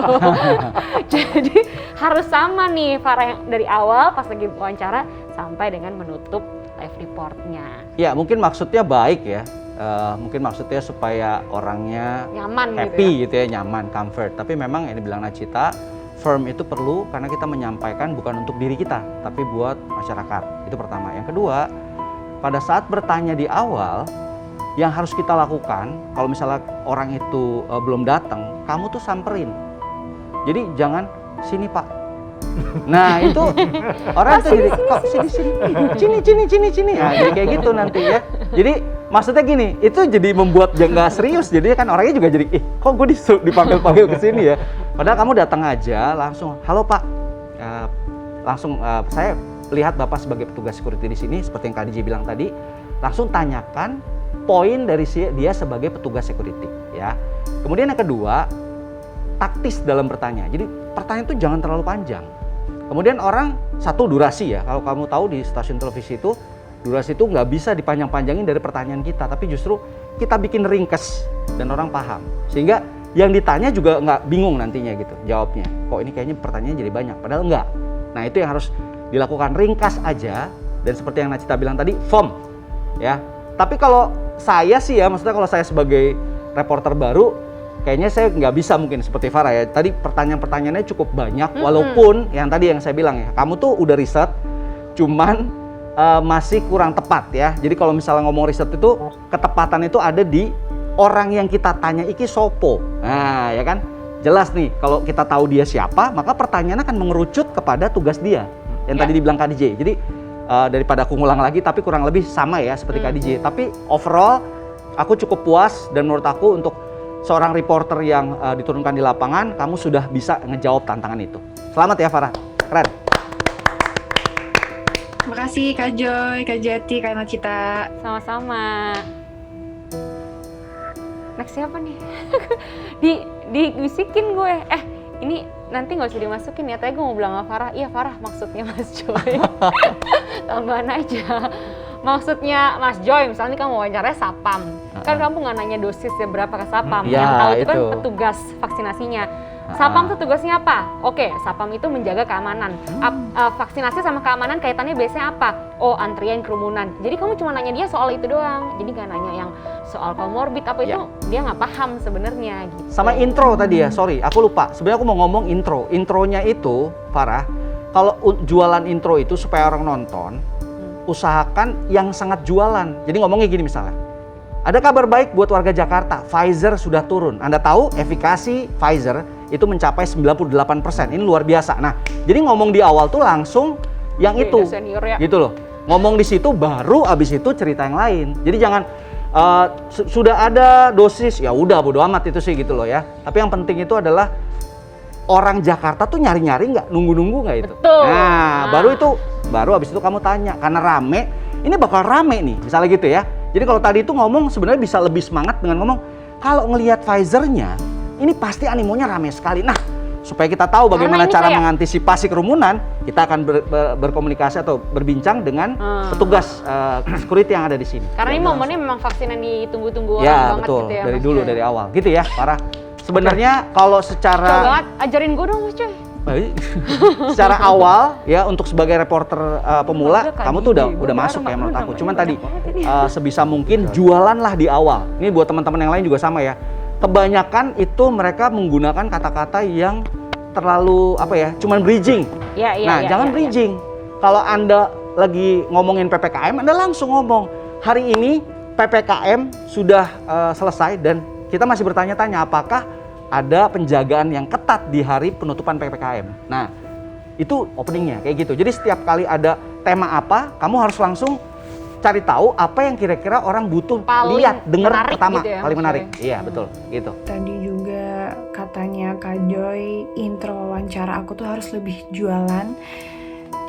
Jadi harus sama nih Farah yang dari awal pas lagi wawancara sampai dengan menutup live reportnya.
Ya mungkin maksudnya baik ya, mungkin maksudnya supaya orangnya
nyaman
happy gitu ya, nyaman, comfort. Tapi memang yang dibilang Nachita, firm itu perlu karena kita menyampaikan bukan untuk diri kita, tapi buat masyarakat. Itu pertama. Yang kedua, pada saat bertanya di awal, yang harus kita lakukan, kalau misalnya orang itu belum datang, kamu tuh samperin. Jadi jangan, sini Pak. Nah itu orang tuh jadi, kok sini. Nah, jadi kayak gitu nanti ya. Jadi maksudnya gini, itu jadi membuat nggak serius. Jadi kan orangnya juga jadi, kok gue dipanggil-panggil ke sini ya. Padahal kamu datang aja langsung, halo Pak, langsung saya lihat Bapak sebagai petugas security di sini, seperti yang Kak DJ bilang tadi, langsung tanyakan poin dari dia sebagai petugas security, ya. Kemudian yang kedua, taktis dalam bertanya. Jadi pertanyaan itu jangan terlalu panjang. Kemudian orang, satu durasi ya, kalau kamu tahu di stasiun televisi itu, durasi itu nggak bisa dipanjang-panjangin dari pertanyaan kita, tapi justru kita bikin ringkes dan orang paham. Sehingga yang ditanya juga nggak bingung nantinya gitu jawabnya. Kok ini kayaknya pertanyaannya jadi banyak, padahal enggak. Nah itu yang harus dilakukan, ringkas aja, dan seperti yang Nachita bilang tadi, firm ya. Tapi kalau saya sih ya, maksudnya kalau saya sebagai reporter baru, kayaknya saya nggak bisa mungkin seperti Farah ya. Tadi pertanyaan-pertanyaannya cukup banyak, walaupun yang tadi yang saya bilang ya, kamu tuh udah riset, cuman masih kurang tepat ya. Jadi kalau misalnya ngomong riset itu, ketepatan itu ada di orang yang kita tanya iki sopo. Nah ya kan, jelas nih kalau kita tahu dia siapa, maka pertanyaan akan mengerucut kepada tugas dia. Yang tadi dibilang Kak DJ. Jadi daripada aku ngulang lagi, tapi kurang lebih sama ya seperti Kak DJ. Tapi overall aku cukup puas, dan menurut aku untuk seorang reporter yang diturunkan di lapangan, kamu sudah bisa ngejawab tantangan itu. Selamat ya Farah, keren.
Terima kasih Kak Joy, Kak Jati, Kak Nachita.
Sama-sama. Next siapa nih? Dibisikin gue. Ini nanti nggak usah dimasukin ya, tadi gue mau bilang sama Farah, iya Farah maksudnya Mas Joy. Tambahan aja. Maksudnya Mas Joy, misalnya kamu wawancaranya Sapam. Kan kamu nggak nanya dosisnya berapa ke Sapam. Yang tahu itu kan petugas vaksinasinya. Sapam itu tugasnya apa? Oke, Sapam itu menjaga keamanan. Vaksinasi sama keamanan kaitannya biasanya apa? Oh, antrian, kerumunan. Jadi kamu cuma nanya dia soal itu doang. Jadi nggak nanya yang soal komorbid apa itu, dia nggak paham sebenarnya. Gitu.
Sama intro tadi ya, sorry, aku lupa. Sebenarnya aku mau ngomong intro. Intronya itu, Farah, kalau jualan intro itu supaya orang nonton, usahakan yang sangat jualan. Jadi ngomongnya gini misalnya, ada kabar baik buat warga Jakarta, Pfizer sudah turun. Anda tahu efikasi Pfizer itu mencapai 98%, ini luar biasa. Nah, jadi ngomong di awal tuh langsung yang itu,
ya.
gitu loh. Ngomong di situ baru abis itu cerita yang lain. Jadi jangan sudah ada dosis, ya udah bodo amat itu sih gitu loh ya. Tapi yang penting itu adalah orang Jakarta tuh nyari-nyari nggak, nunggu-nunggu nggak itu.
Betul.
Nah, baru abis itu kamu tanya, karena rame. ini bakal rame nih, misalnya gitu ya. Jadi kalau tadi itu ngomong sebenarnya bisa lebih semangat dengan ngomong, kalau ngelihat Pfizer-nya, ini pasti animonya rame sekali. Nah, supaya kita tahu bagaimana cara mengantisipasi kerumunan, kita akan berkomunikasi atau berbincang dengan petugas security yang ada di sini.
Karena ini momennya memang vaksin yang ditunggu-tunggu orang
ya,
banget
betul.
gitu ya.
Dari dulu, dari awal. Gitu ya, Farah. Sebenarnya kalau secara...
Coba banget, ajarin gue dong Mas Coy.
Secara awal ya untuk sebagai reporter pemula kamu tuh udah masuk ya menurut aku. Cuman tadi sebisa mungkin jualanlah di awal. Ini buat teman-teman yang lain juga sama ya. Kebanyakan itu mereka menggunakan kata-kata yang terlalu apa ya? Cuman bridging. Nah, jangan bridging. Kalau Anda lagi ngomongin PPKM, Anda langsung ngomong. Hari ini PPKM sudah selesai dan kita masih bertanya-tanya apakah ada penjagaan yang ketat di hari penutupan PPKM. Nah, itu openingnya kayak gitu. Jadi setiap kali ada tema apa, kamu harus langsung cari tahu apa yang kira-kira orang butuh lihat, dengar pertama, gitu ya, paling menarik. Iya, betul, gitu.
Tadi juga katanya Kak Joy, intro wawancara aku tuh harus lebih jualan.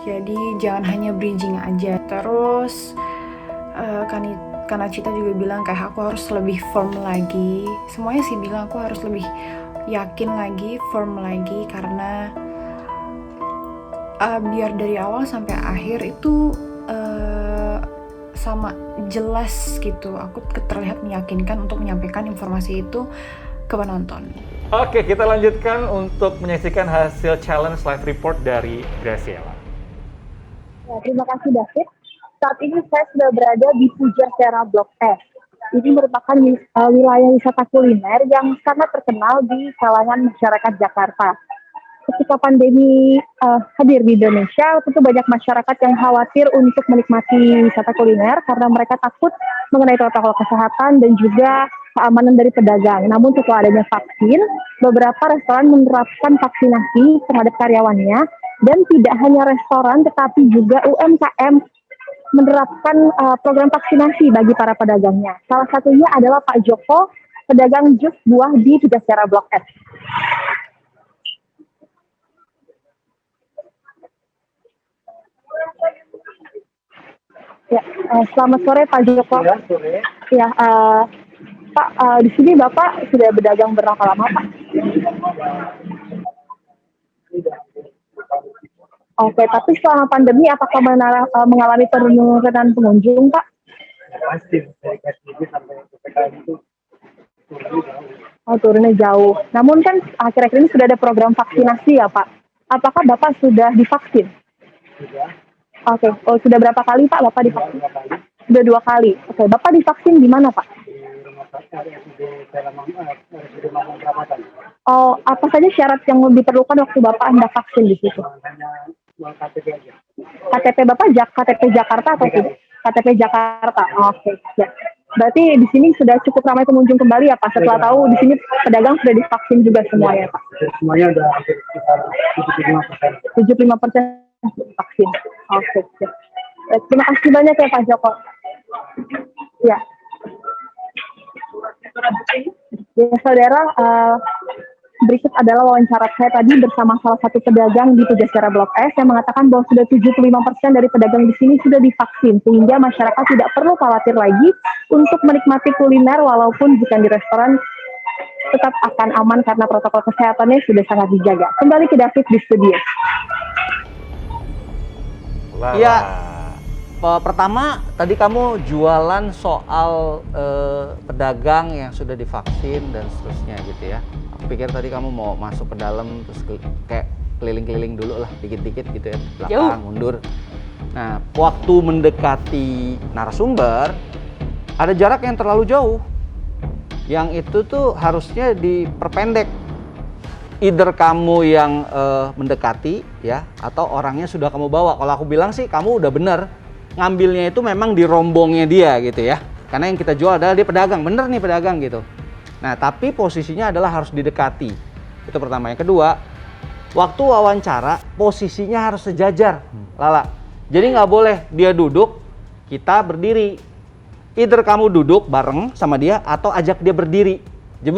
Jadi jangan hanya bridging aja. Terus karena Cita juga bilang kayak aku harus lebih firm lagi. Semuanya sih bilang aku harus lebih yakin lagi, firm lagi, karena biar dari awal sampai akhir itu sama jelas gitu. Aku terlihat meyakinkan untuk menyampaikan informasi itu ke penonton.
Oke, kita lanjutkan untuk menyaksikan hasil challenge live report dari Graciela.
Ya, terima kasih David. Saat ini saya sudah berada di Pujasera Blok S. Ini merupakan wilayah wisata kuliner yang sangat terkenal di kalangan masyarakat Jakarta. Ketika pandemi hadir di Indonesia, tentu banyak masyarakat yang khawatir untuk menikmati wisata kuliner karena mereka takut mengenai protokol kesehatan dan juga keamanan dari pedagang. Namun setelah adanya vaksin, beberapa restoran menerapkan vaksinasi terhadap karyawannya, dan tidak hanya restoran tetapi juga UMKM menerapkan program vaksinasi bagi para pedagangnya. Salah satunya adalah Pak Joko, pedagang jus buah di Pujasera Blok S. Ya, selamat sore Pak Joko. Ya, sore. Ya, Pak, di sini Bapak sudah berdagang berapa lama, Pak? Oke, tapi selama pandemi apakah mengalami penurunan pengunjung, Pak?
Pasti, sampai PPKM itu
turunnya jauh. Namun kan akhir-akhir ini sudah ada program vaksinasi ya, Pak. Apakah Bapak sudah divaksin?
Sudah.
Oke, sudah berapa kali Pak Bapak divaksin? Sudah 2 kali. Oke, Bapak divaksin di mana Pak? Oh, apa saja syarat yang diperlukan waktu Bapak hendak vaksin di situ?
KTP aja.
KTP Bapak KTP Jakarta atau tidak? KTP Jakarta. Oke, ya. Berarti di sini sudah cukup ramai pengunjung kembali ya Pak. Setelah tahu di sini pedagang sudah divaksin juga semuanya Pak.
Semuanya sudah sekitar
75% vaksin. Oke. Ya. Terima kasih banyak ya Pak Joko. Ya. Ya saudara, berikut adalah wawancara saya tadi bersama salah satu pedagang di Pujasera Blok S yang mengatakan bahwa sudah 75% dari pedagang di sini sudah divaksin, sehingga masyarakat tidak perlu khawatir lagi untuk menikmati kuliner walaupun bukan di restoran, tetap akan aman karena protokol kesehatannya sudah sangat dijaga. Kembali ke David di studio.
Ya, pertama tadi kamu jualan soal pedagang yang sudah divaksin dan seterusnya gitu ya. Aku pikir tadi kamu mau masuk ke dalam terus kayak keliling-keliling dulu lah dikit-dikit gitu ya, belakang, mundur. Nah, waktu mendekati narasumber ada jarak yang terlalu jauh. Yang itu tuh harusnya diperpendek. Either kamu yang mendekati ya atau orangnya sudah kamu bawa. Kalau aku bilang sih kamu udah bener ngambilnya itu memang di rombongnya dia gitu ya. Karena yang kita jual adalah dia pedagang, bener nih pedagang gitu. Nah, tapi posisinya adalah harus didekati. Itu pertama. Yang kedua, waktu wawancara posisinya harus sejajar, Lala. Jadi nggak boleh dia duduk, kita berdiri. Either kamu duduk bareng sama dia atau ajak dia berdiri. Jadi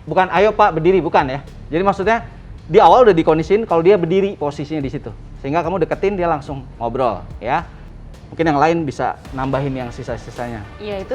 bukan ayo Pak berdiri, bukan ya. Jadi maksudnya di awal udah dikondisiin kalau dia berdiri posisinya di situ. Sehingga kamu deketin dia langsung ngobrol ya. Mungkin yang lain bisa nambahin yang sisa-sisanya.
Iya itu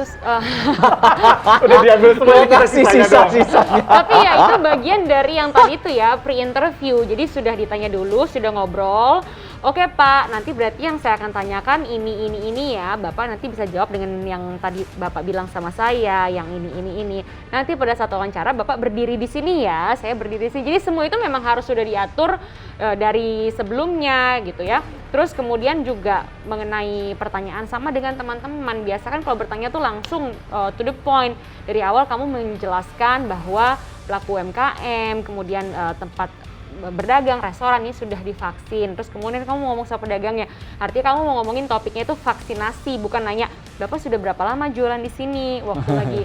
Udah diambil semua
kasih sisa-sisanya.
tapi ya itu bagian dari yang tadi itu ya pre-interview. Jadi sudah ditanya dulu, sudah ngobrol. Oke Pak, nanti berarti yang saya akan tanyakan ini ya. Bapak nanti bisa jawab dengan yang tadi Bapak bilang sama saya, yang ini. Nanti pada saat wawancara Bapak berdiri di sini ya, saya berdiri di sini. Jadi semua itu memang harus sudah diatur dari sebelumnya gitu ya. Terus kemudian juga mengenai pertanyaan sama dengan teman-teman. Biasa kan kalau bertanya tuh langsung to the point. Dari awal kamu menjelaskan bahwa pelaku UMKM, kemudian tempat berdagang, restoran ini sudah divaksin. Terus kemudian kamu ngomong sama pedagangnya. Artinya kamu mau ngomongin topiknya itu vaksinasi, bukan nanya Bapak sudah berapa lama jualan di sini. Waktu lagi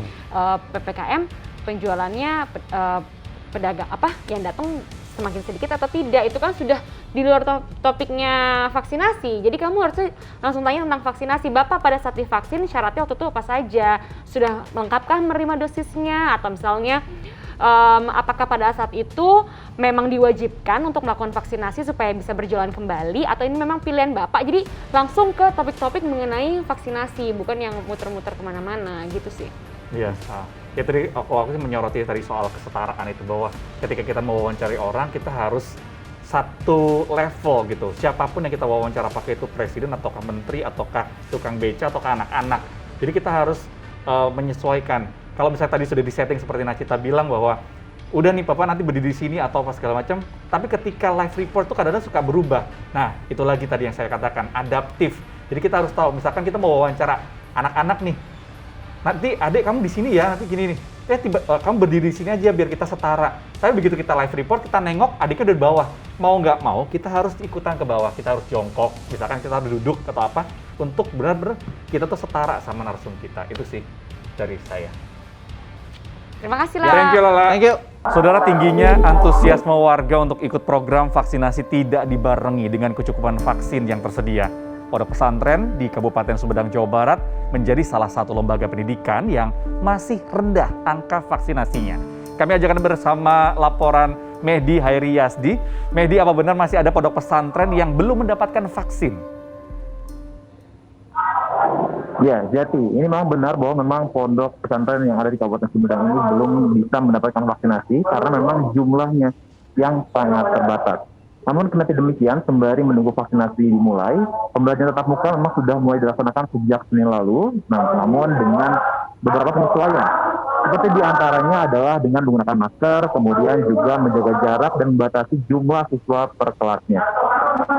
PPKM penjualannya pedagang yang datang semakin sedikit atau tidak, itu kan sudah di luar topiknya vaksinasi. Jadi kamu harusnya langsung tanya tentang vaksinasi. Bapak pada saat divaksin syaratnya waktu itu apa saja? Sudah lengkapkah menerima dosisnya? Atau misalnya apakah pada saat itu memang diwajibkan untuk melakukan vaksinasi supaya bisa berjalan kembali, atau ini memang pilihan Bapak? Jadi langsung ke topik-topik mengenai vaksinasi, bukan yang muter-muter kemana-mana gitu sih.
Iya, ya tadi aku sih menyoroti tadi soal kesetaraan itu, bahwa ketika kita mau wawancari orang, kita harus satu level gitu. Siapapun yang kita wawancara, pakai itu presiden ataukah menteri ataukah tukang beca ataukah anak-anak. Jadi kita harus menyesuaikan. Kalau misalnya tadi sudah disetting seperti Nachita bilang bahwa udah nih Bapak nanti berdiri di sini atau apa segala macam, tapi ketika live report tuh kadang-kadang suka berubah. Nah, itu lagi tadi yang saya katakan, adaptif. Jadi kita harus tahu, misalkan kita mau wawancara anak-anak nih, nanti adik kamu di sini ya, nanti gini nih. Kamu berdiri di sini aja biar kita setara. Tapi begitu kita live report, kita nengok adiknya udah di bawah. Mau nggak mau, kita harus ikutan ke bawah. Kita harus jongkok, misalkan kita harus duduk atau apa, untuk benar-benar kita tuh setara sama narsum kita. Itu sih dari saya.
Terima kasih Lala.
Thank you Lala.
Thank you.
Saudara, tingginya antusiasme warga untuk ikut program vaksinasi tidak dibarengi dengan kecukupan vaksin yang tersedia. Pondok pesantren di Kabupaten Sumedang, Jawa Barat menjadi salah satu lembaga pendidikan yang masih rendah angka vaksinasinya. Kami ajakan bersama laporan Mehdi Hairi Yazdi. Mehdi, apa benar masih ada pondok pesantren yang belum mendapatkan vaksin?
Ya, Jati. Ini memang benar bahwa memang pondok pesantren yang ada di Kabupaten Sumedang ini belum bisa mendapatkan vaksinasi karena memang jumlahnya yang sangat terbatas. Namun kendati demikian, sembari menunggu vaksinasi dimulai, pembelajaran tatap muka memang sudah mulai dilaksanakan sejak Senin lalu. Namun dengan beberapa penyesuaian, seperti diantaranya adalah dengan menggunakan masker, kemudian juga menjaga jarak dan membatasi jumlah siswa per kelasnya.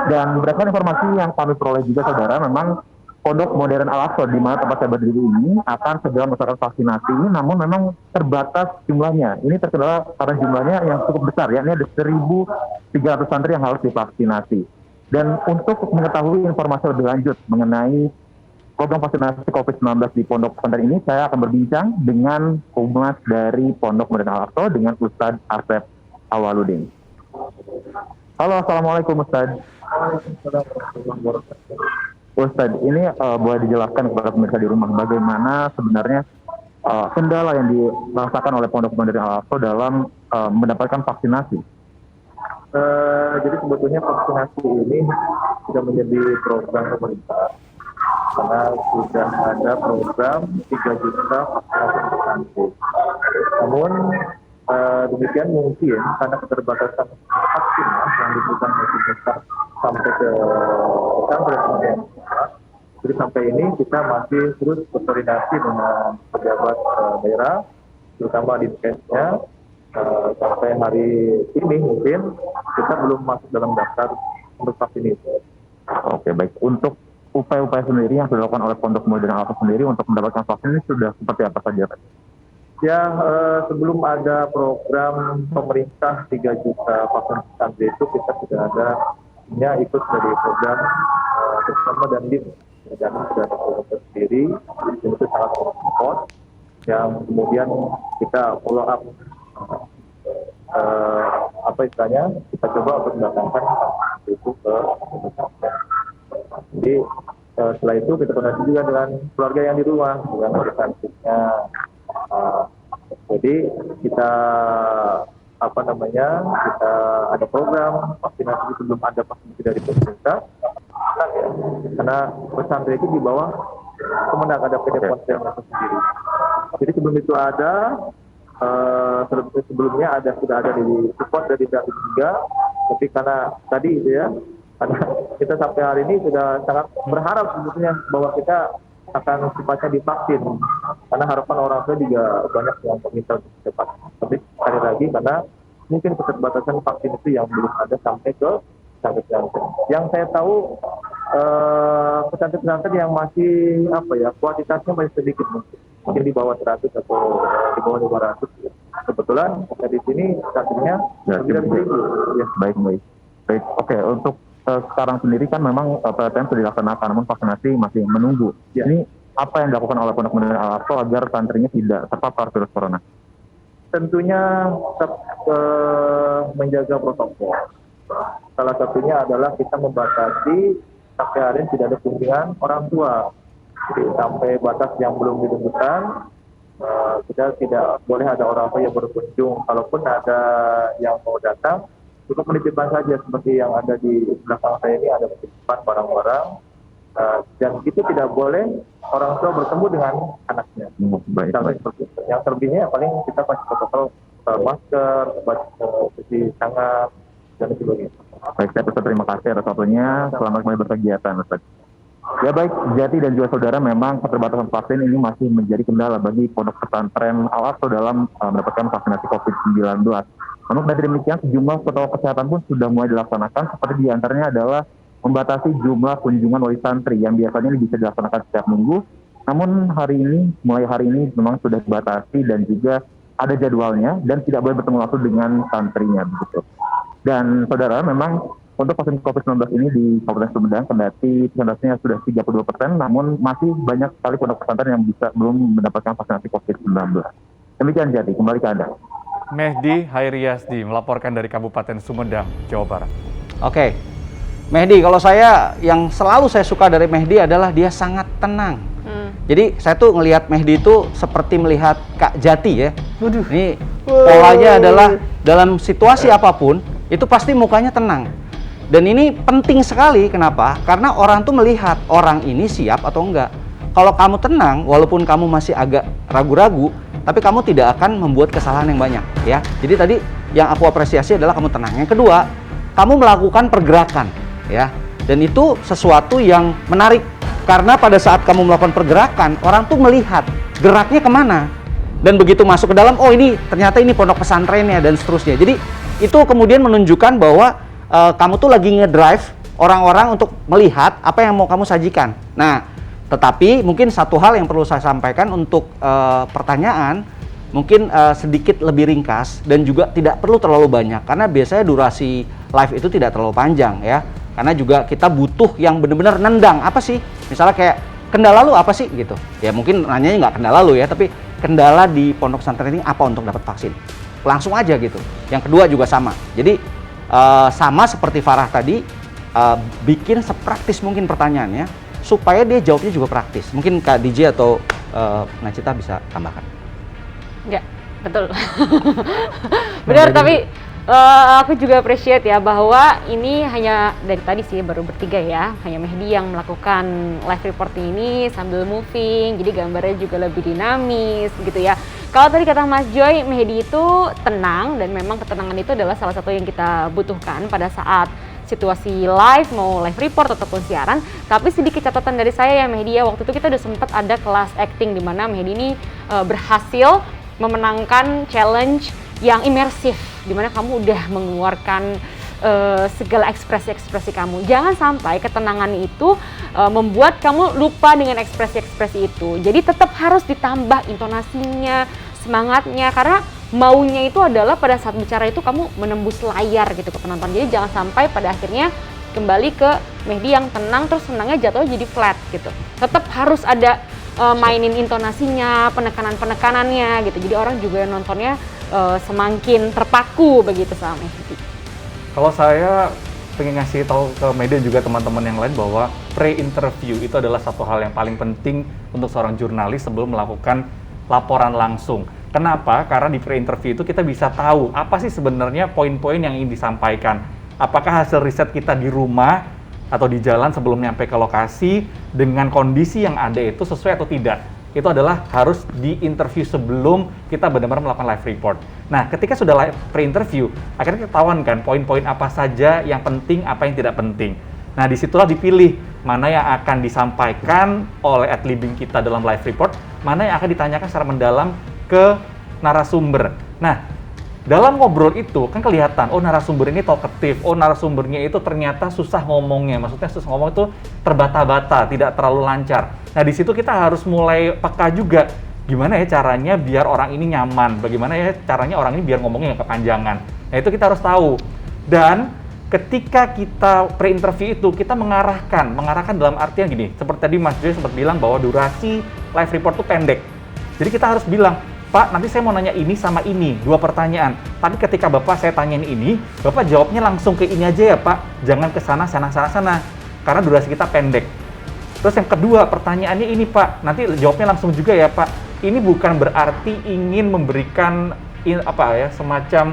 Dan berdasarkan informasi yang kami peroleh juga, saudara, memang Pondok Modern Al-Aqsa di mana tempat saya berdiri ini akan segera melaksanakan vaksinasi, namun memang terbatas jumlahnya. Ini terkendala karena jumlahnya yang cukup besar, ya. Ini ada 1.300 santri yang harus divaksinasi. Dan untuk mengetahui informasi lebih lanjut mengenai program vaksinasi COVID-19 di Pondok Pesantren ini, saya akan berbincang dengan Humas dari Pondok Modern Al-Aqsa dengan Ustadz Asep Awaludin. Halo, Assalamualaikum Ustadz. Ustadz, ini boleh dijelaskan kepada pemirsa di rumah bagaimana sebenarnya kendala yang dirasakan oleh Pondok Modern Al-Aqsa dalam mendapatkan vaksinasi?
Jadi sebetulnya vaksinasi ini sudah menjadi program pemerintah karena sudah ada program 3 juta vaksinasi. Namun demikian mungkin karena keterbatasan vaksin yang diberikan pemerintah sampai ke pesantren. Jadi sampai ini kita masih terus berkoordinasi dengan pejabat daerah, terutama di DKS-nya. Sampai hari ini mungkin kita belum masuk dalam daftar untuk vaksin itu.
Oke, baik. Untuk upaya-upaya sendiri yang sudah dilakukan oleh Pondok Modern Al-Aqsa sendiri untuk mendapatkan vaksin ini sudah seperti apa saja?
Ya, sebelum ada program pemerintah 3 juta vaksin santri itu, kita sudah ada ikut dari program bersama dan sudah ada program sendiri, itu sangat support, yang kemudian kita follow up kita coba untuk mendatangkan itu ke pesantren. Jadi setelah itu kita koordinasi juga dengan keluarga yang di rumah, dengan adik-adiknya. Jadi kita kita ada program vaksinasi, belum ada vaksinasi dari pemerintah.
dilaksanakan ya, karena pesantren itu di bawah Kemenang, ada PD Pontianak sendiri. Jadi sebelum itu ada, sebelumnya sudah ada di support dari David juga, tapi karena tadi itu ya, karena kita sampai hari ini sudah sangat berharap sebetulnya bahwa kita akan cepatnya divaksin, karena harapan orang tua juga banyak yang meminta untuk cepat. Tapi sekali lagi karena mungkin keterbatasan vaksin itu yang belum ada sampai ke pesantren. Yang saya tahu pesantren-pesantren yang masih kuantitasnya masih sedikit, mungkin di bawah 100 atau di bawah 200. Kebetulan di sini pesantrennya 9.000. Ya, baik. Oke, untuk sekarang sendiri kan memang PTM sudah dilaksanakan, namun vaksinasi masih menunggu. Ya. Ini apa yang dilakukan oleh Pondok Pesantren Al-Aqsa agar santrinya tidak terpapar virus corona? Tentunya tetap menjaga protokol. Salah satunya adalah kita membatasi sampai hari ini tidak ada kunjungan orang tua. Jadi sampai batas yang belum ditentukan, kita tidak boleh ada orang tua yang berkunjung. Kalaupun ada yang mau datang, cukup menitipkan saja seperti yang ada di belakang saya ini, ada penitipan barang-barang. Dan itu tidak boleh orang tua bertemu dengan anaknya. Baik. Yang terlebihnya paling kita kasih protokol masker, cuci tangan, dan sebagainya. Baik, saya Ustaz terima kasih atas waktunya. Selamat kembali berkegiatan, Ustaz. Ya baik, Jati dan juga saudara, memang keterbatasan vaksin ini masih menjadi kendala bagi Pondok Pesantren Al-Aqsa dalam mendapatkan vaksinasi COVID-19. Namun dari demikian, sejumlah protokol kesehatan pun sudah mulai dilaksanakan, seperti diantaranya adalah membatasi jumlah kunjungan wali santri yang biasanya bisa dilaksanakan setiap minggu. Namun mulai hari ini memang sudah dibatasi dan juga ada jadwalnya dan tidak boleh bertemu langsung dengan santrinya begitu. Dan saudara, memang untuk vaksin COVID-19 ini di Kabupaten Sumedang kendati persentasenya sudah 32%, namun masih banyak sekali pondok pesantren yang belum mendapatkan vaksinasi COVID-19. Demikian Jati, kembali ke Anda.
Mehdi Hairiyasdi melaporkan dari Kabupaten Sumedang, Jawa Barat.
Oke, Mehdi, kalau yang selalu saya suka dari Mehdi adalah dia sangat tenang. Jadi saya tuh ngelihat Mehdi itu seperti melihat Kak Jati ya. Ini polanya adalah dalam situasi apapun itu pasti mukanya tenang. Dan ini penting sekali, kenapa? Karena orang tuh melihat orang ini siap atau enggak. Kalau kamu tenang, walaupun kamu masih agak ragu-ragu, tapi kamu tidak akan membuat kesalahan yang banyak ya. Jadi tadi yang aku apresiasi adalah kamu tenang. Yang kedua, kamu melakukan pergerakan ya. Dan itu sesuatu yang menarik karena pada saat kamu melakukan pergerakan, orang tuh melihat geraknya kemana. Dan begitu masuk ke dalam, oh ini ternyata ini pondok pesantrennya dan seterusnya. Jadi itu kemudian menunjukkan bahwa kamu tuh lagi ngedrive orang-orang untuk melihat apa yang mau kamu sajikan. Nah, tetapi mungkin satu hal yang perlu saya sampaikan untuk pertanyaan, mungkin sedikit lebih ringkas dan juga tidak perlu terlalu banyak karena biasanya durasi live itu tidak terlalu panjang ya. Karena juga kita butuh yang benar-benar nendang, apa sih? Misalnya kayak kendala lu apa sih gitu. Ya mungkin nanyanya nggak kendala lu ya, tapi kendala di pondok pesantren ini apa untuk dapat vaksin. Langsung aja gitu. Yang kedua juga sama. Jadi sama seperti Farah tadi, bikin sepraktis mungkin pertanyaannya supaya dia jawabnya juga praktis. Mungkin Kak DJ atau Nacita bisa tambahkan.
Enggak, betul. Benar, tapi aku juga appreciate ya bahwa ini hanya dari tadi sih baru bertiga ya, hanya Mehdi yang melakukan live reporting ini sambil moving, jadi gambarnya juga lebih dinamis gitu ya. Kalau tadi kata Mas Joy, Mehdi itu tenang dan memang ketenangan itu adalah salah satu yang kita butuhkan pada saat situasi live, mau live report ataupun siaran. Tapi sedikit catatan dari saya ya Mehdi ya, waktu itu kita udah sempat ada kelas acting di mana Mehdi ini berhasil memenangkan challenge yang imersif, dimana kamu udah mengeluarkan segala ekspresi-ekspresi kamu. Jangan sampai ketenangan itu membuat kamu lupa dengan ekspresi-ekspresi itu. Jadi tetap harus ditambah intonasinya, semangatnya, karena maunya itu adalah pada saat bicara itu kamu menembus layar gitu ke penonton. Jadi jangan sampai pada akhirnya kembali ke Mehdi yang tenang terus senangnya jatuhnya jadi flat gitu. Tetap harus ada mainin intonasinya, penekanan-penekanannya gitu. Jadi orang juga nontonnya semakin terpaku begitu sama Mehdi.
Kalau saya pengen ngasih tahu ke Mehdi juga teman-teman yang lain bahwa pre-interview itu adalah satu hal yang paling penting untuk seorang jurnalis sebelum melakukan laporan langsung. Kenapa? Karena di pre-interview itu kita bisa tahu apa sih sebenarnya poin-poin yang ingin disampaikan. Apakah hasil riset kita di rumah atau di jalan sebelum nyampe ke lokasi dengan kondisi yang ada itu sesuai atau tidak. Itu adalah harus diinterview sebelum kita benar-benar melakukan live report. Nah, ketika sudah live pre-interview, akhirnya ketahuan kan poin-poin apa saja yang penting, apa yang tidak penting. Nah, disitulah dipilih mana yang akan disampaikan oleh adlibbing kita dalam live report, mana yang akan ditanyakan secara mendalam ke narasumber. Nah, dalam ngobrol itu kan kelihatan, oh narasumber ini talkative, oh narasumbernya itu ternyata susah ngomongnya. Maksudnya susah ngomong itu terbata-bata, tidak terlalu lancar. Nah, di situ kita harus mulai peka juga. Gimana ya caranya biar orang ini nyaman? Bagaimana ya caranya orang ini biar ngomongnya nggak kepanjangan? Nah, itu kita harus tahu. Dan ketika kita pre-interview itu, kita mengarahkan dalam artian gini, seperti tadi Mas Joy sempat bilang bahwa durasi live report itu pendek. Jadi kita harus bilang, Pak, nanti saya mau nanya ini sama ini, 2 pertanyaan. Tapi ketika Bapak saya tanyain ini, Bapak jawabnya langsung ke ini aja ya Pak, jangan ke sana, karena durasi kita pendek. Terus yang kedua, pertanyaannya ini Pak, nanti jawabnya langsung juga ya Pak. Ini bukan berarti ingin memberikan semacam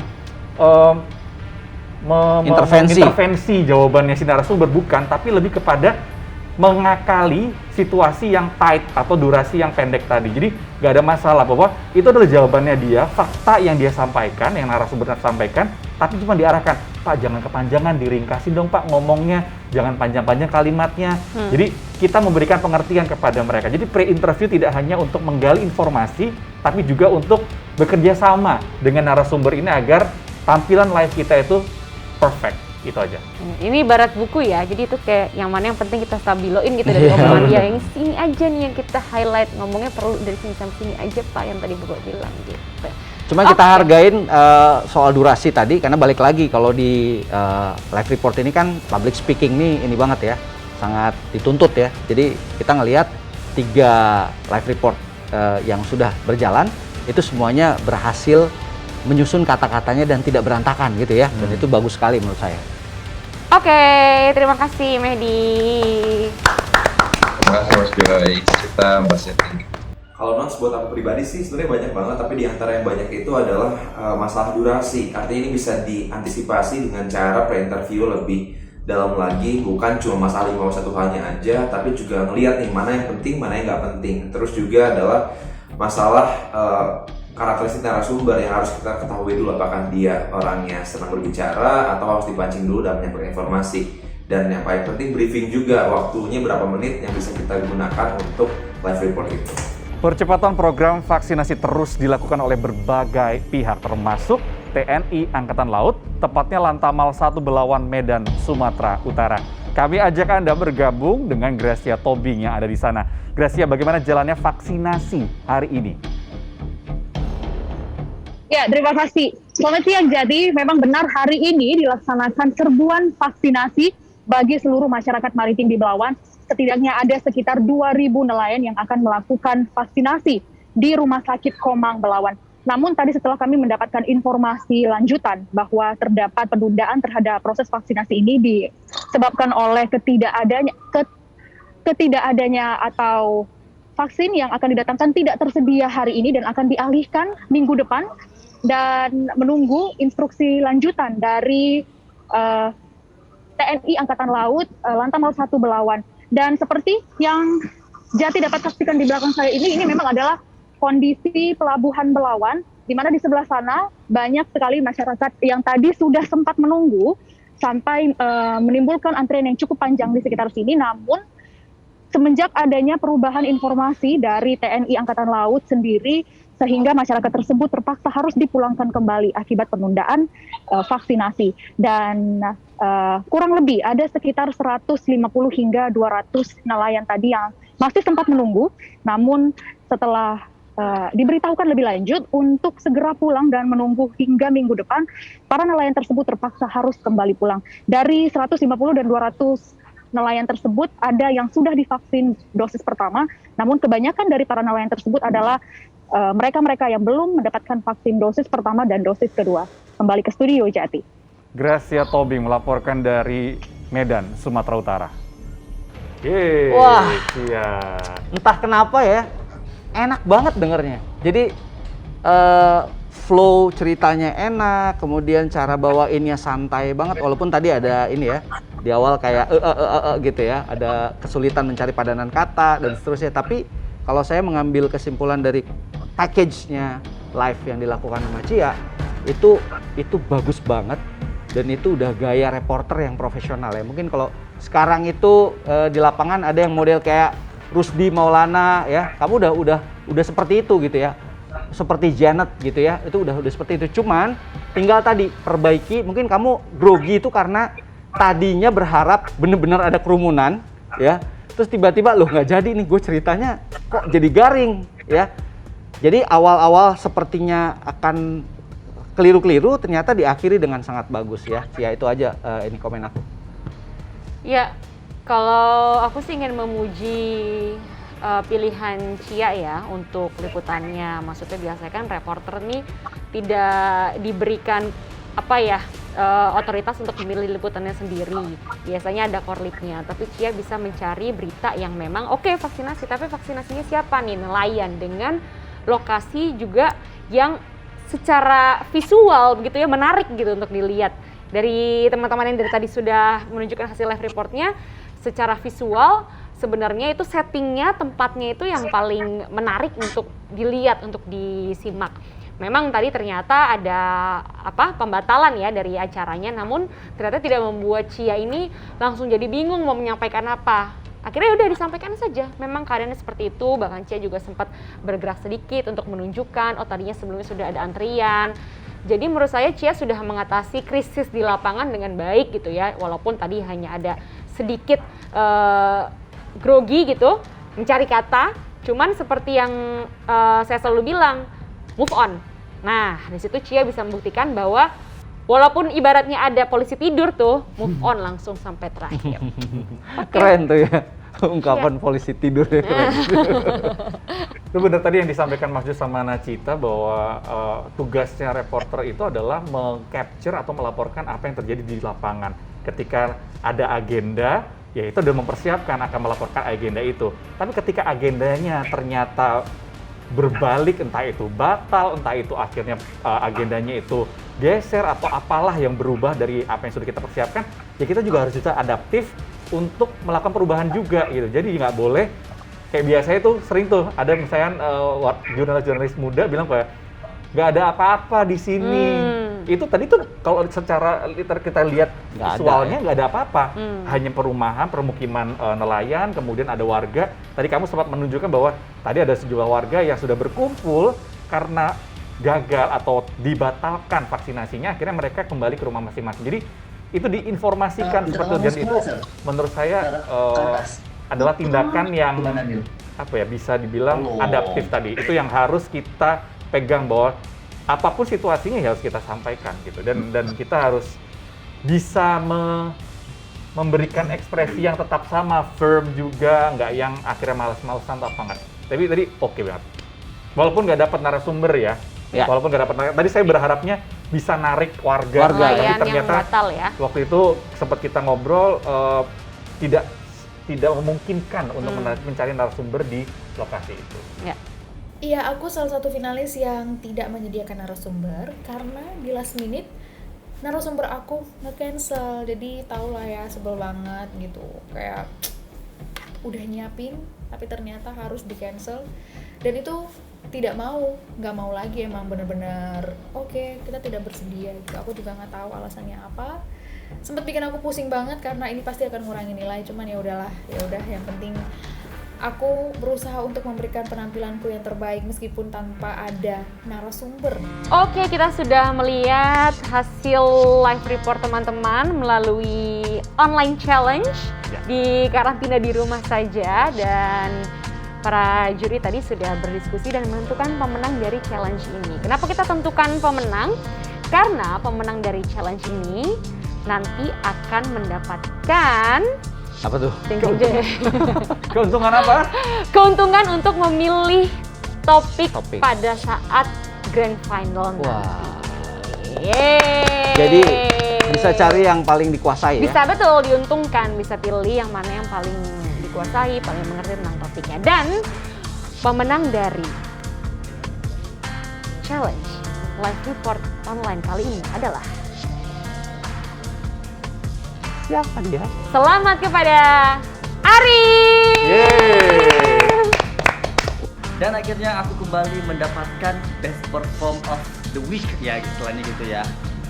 intervensi jawabannya si narasumber, bukan, tapi lebih kepada mengakali situasi yang tight atau durasi yang pendek tadi. Jadi nggak ada masalah bahwa itu adalah jawabannya dia, fakta yang dia sampaikan, yang narasumber sampaikan, tapi cuma diarahkan, Pak jangan kepanjangan, diringkasin dong Pak ngomongnya, jangan panjang-panjang kalimatnya. Jadi kita memberikan pengertian kepada mereka. Jadi pre-interview tidak hanya untuk menggali informasi, tapi juga untuk bekerja sama dengan narasumber ini agar tampilan live kita itu perfect. Itu aja.
Ini ibarat buku ya, jadi itu kayak yang mana yang penting kita stabiloin gitu dari omongan dia. Yang sini aja nih yang kita highlight, ngomongnya perlu dari sini sampai sini aja Pak, yang tadi Bapak bilang gitu.
Cuma kita hargain soal durasi tadi, karena balik lagi kalau di live report ini kan public speaking nih ini banget ya, sangat dituntut ya. Jadi kita ngelihat 3 live report yang sudah berjalan, itu semuanya berhasil menyusun kata-katanya dan tidak berantakan gitu ya, dan itu bagus sekali menurut saya.
Oke, terima kasih Mehdi.
Terima kasih Mas Joy, kita bahasnya tinggi. Kalau notes buat aku pribadi sih sebenarnya banyak banget, tapi di antara yang banyak itu adalah masalah durasi. Artinya ini bisa diantisipasi dengan cara pre-interview lebih dalam lagi, bukan cuma masalah 51 halnya aja, tapi juga ngelihat nih mana yang penting, mana yang nggak penting. Terus juga adalah masalah karakteristik narasumber yang harus kita ketahui dulu, apakah dia orangnya senang berbicara atau harus dipancing dulu dan menyampaikan informasi. Dan yang paling penting briefing juga, waktunya berapa menit yang bisa kita gunakan untuk live report itu.
Percepatan program vaksinasi terus dilakukan oleh berbagai pihak termasuk TNI Angkatan Laut, tepatnya Lantamal 1 Belawan Medan, Sumatera Utara. Kami ajak Anda bergabung dengan Gracia Tobing yang ada di sana. Gracia, bagaimana jalannya vaksinasi hari ini?
Ya, terima kasih. Selamat siang, jadi memang benar hari ini dilaksanakan serbuan vaksinasi bagi seluruh masyarakat maritim di Belawan. Setidaknya ada sekitar 2.000 nelayan yang akan melakukan vaksinasi di Rumah Sakit Komang Belawan. Namun tadi setelah kami mendapatkan informasi lanjutan bahwa terdapat penundaan terhadap proses vaksinasi ini disebabkan oleh ketidakadanya atau vaksin yang akan didatangkan tidak tersedia hari ini dan akan dialihkan minggu depan, dan menunggu instruksi lanjutan dari TNI Angkatan Laut Lantamal 1 Belawan. Dan seperti yang Jati dapat saksikan di belakang saya ini memang adalah kondisi pelabuhan Belawan, di mana di sebelah sana banyak sekali masyarakat yang tadi sudah sempat menunggu sampai menimbulkan antrian yang cukup panjang di sekitar sini. Namun semenjak adanya perubahan informasi dari TNI Angkatan Laut sendiri, sehingga masyarakat tersebut terpaksa harus dipulangkan kembali akibat penundaan vaksinasi. Dan kurang lebih ada sekitar 150 hingga 200 nelayan tadi yang masih sempat menunggu, namun setelah diberitahukan lebih lanjut untuk segera pulang dan menunggu hingga minggu depan, para nelayan tersebut terpaksa harus kembali pulang. Dari 150 dan 200 nelayan tersebut ada yang sudah divaksin dosis pertama, namun kebanyakan dari para nelayan tersebut adalah mereka-mereka yang belum mendapatkan vaksin dosis pertama dan dosis kedua. Kembali ke studio, Jati.
Gracia Tobing melaporkan dari Medan, Sumatera Utara.
Wah, entah kenapa ya, enak banget dengernya. Jadi flow ceritanya enak, kemudian cara bawainnya santai banget, walaupun tadi ada ini ya, di awal kayak gitu ya, ada kesulitan mencari padanan kata dan seterusnya. Tapi kalau saya mengambil kesimpulan dari package-nya live yang dilakukan sama Cia, itu bagus banget dan itu udah gaya reporter yang profesional ya. Mungkin kalau sekarang itu di lapangan ada yang model kayak Rusdi Maulana ya, kamu udah seperti itu gitu ya. Seperti Janet gitu ya, itu udah seperti itu. Cuman tinggal tadi perbaiki, mungkin kamu grogi itu karena tadinya berharap bener-bener ada kerumunan ya, terus tiba-tiba loh nggak jadi nih, gue ceritanya kok jadi garing ya. Jadi awal-awal sepertinya akan keliru-keliru, ternyata diakhiri dengan sangat bagus ya. Ya itu aja ini komen aku.
Ya, kalau aku sih ingin memuji pilihan Cia ya untuk liputannya. Maksudnya biasanya kan reporter nih tidak diberikan otoritas untuk memilih liputannya sendiri. Biasanya ada korlitnya, tapi Cia bisa mencari berita yang memang vaksinasi, tapi vaksinasinya siapa nih? Nelayan dengan lokasi juga yang secara visual begitu ya menarik gitu untuk dilihat. Dari teman-teman yang dari tadi sudah menunjukkan hasil live reportnya, secara visual sebenarnya itu settingnya, tempatnya itu yang paling menarik untuk dilihat, untuk disimak. Memang tadi ternyata ada pembatalan ya dari acaranya, namun ternyata tidak membuat Cia ini langsung jadi bingung mau menyampaikan apa. Akhirnya udah disampaikan saja. Memang keadaannya seperti itu, bahkan Cia juga sempat bergerak sedikit untuk menunjukkan, tadinya sebelumnya sudah ada antrian. Jadi menurut saya Cia sudah mengatasi krisis di lapangan dengan baik gitu ya, walaupun tadi hanya ada sedikit grogi gitu, mencari kata, cuman seperti yang saya selalu bilang, move on. Nah, di situ Cia bisa membuktikan bahwa walaupun ibaratnya ada polisi tidur tuh, move on langsung sampai terakhir.
Keren tuh ya, ungkapan polisi tidur ya, keren. Itu benar tadi yang disampaikan Mas Jus sama Nacita bahwa tugasnya reporter itu adalah meng-capture atau melaporkan apa yang terjadi di lapangan. Ketika ada agenda, ya itu udah mempersiapkan akan melaporkan agenda itu. Tapi ketika agendanya ternyata berbalik, entah itu batal, entah itu akhirnya agendanya itu geser atau apalah yang berubah dari apa yang sudah kita persiapkan, ya kita juga harus bisa adaptif untuk melakukan perubahan juga gitu. Jadi nggak boleh kayak biasanya tuh sering tuh ada misalnya jurnalis-jurnalis muda bilang kayak nggak ada apa-apa di sini. Itu tadi tuh kalau secara kita lihat visualnya nggak ada apa-apa, hanya perumahan, permukiman nelayan, kemudian ada warga. Tadi kamu sempat menunjukkan bahwa tadi ada sejumlah warga yang sudah berkumpul karena gagal atau dibatalkan vaksinasinya, akhirnya mereka kembali ke rumah masing-masing. Jadi itu diinformasikan seperti itu, dan itu menurut saya adalah tindakan yang bisa dibilang adaptif tadi. Itu yang harus kita pegang, bahwa apapun situasinya ya harus kita sampaikan gitu, dan kita harus bisa memberikan ekspresi yang tetap sama, firm juga, nggak yang akhirnya males-malesan atau apa nggak. Tapi tadi oke banget, walaupun nggak dapat narasumber ya. Walaupun nggak dapat, tadi saya berharapnya bisa narik warga tapi ternyata batal, ya. Waktu itu sempat kita ngobrol tidak memungkinkan untuk mencari narasumber di lokasi itu.
Iya, aku salah satu finalis yang tidak menyediakan narasumber karena di last minute narasumber aku nge-cancel. Jadi tau lah ya, sebel banget gitu. Kayak udah nyiapin tapi ternyata harus di-cancel. Dan itu nggak mau lagi, emang bener-bener oke, kita tidak bersedia gitu. Aku juga nggak tahu alasannya apa. Sempet bikin aku pusing banget karena ini pasti akan ngurangi nilai. Cuman ya udah yang penting aku berusaha untuk memberikan penampilanku yang terbaik meskipun tanpa ada narasumber.
Oke, kita sudah melihat hasil live report teman-teman melalui online challenge di karantina di rumah saja, dan para juri tadi sudah berdiskusi dan menentukan pemenang dari challenge ini. Kenapa kita tentukan pemenang? Karena pemenang dari challenge ini nanti akan mendapatkan
apa tuh?
Keuntungan apa? Keuntungan untuk memilih topik pada saat grand final nanti.
Jadi bisa cari yang paling dikuasai ya?
Bisa, betul, diuntungkan. Bisa pilih yang mana yang paling dikuasai, paling mengerti tentang topiknya. Dan pemenang dari challenge live report online kali ini adalah
siapa dia?
selamat kepada Arif.
Dan akhirnya aku kembali mendapatkan Best Perform of the Week ya istilahnya gitu ya.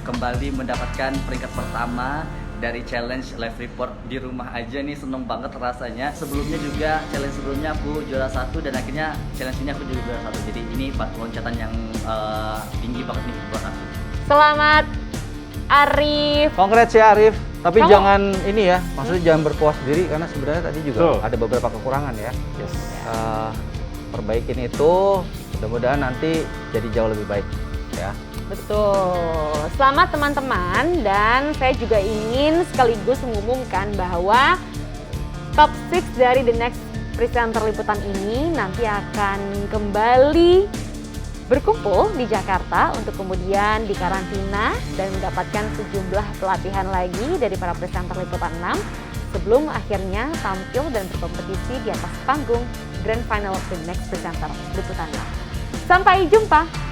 Kembali mendapatkan peringkat pertama dari challenge live report di rumah aja nih, seneng banget rasanya. Sebelumnya juga challenge sebelumnya aku juara 1 dan akhirnya challenge ini aku juga juara 1. Jadi ini loncatan yang tinggi banget nih buat aku.
Selamat Arif.
Congrats ya Arif. Tapi
Kamu-
jangan ini ya, maksudnya jangan berpuas diri karena sebenarnya tadi juga ada beberapa kekurangan ya. Perbaikin itu, mudah-mudahan nanti jadi jauh lebih baik ya.
Betul. Selamat teman-teman, dan saya juga ingin sekaligus mengumumkan bahwa top 6 dari The Next Presenter Liputan ini nanti akan kembali berkumpul di Jakarta untuk kemudian dikarantina dan mendapatkan sejumlah pelatihan lagi dari para presenter Liputan 6 sebelum akhirnya tampil dan berkompetisi di atas panggung Grand Final of The Next Presenter Liputan 6. Sampai jumpa!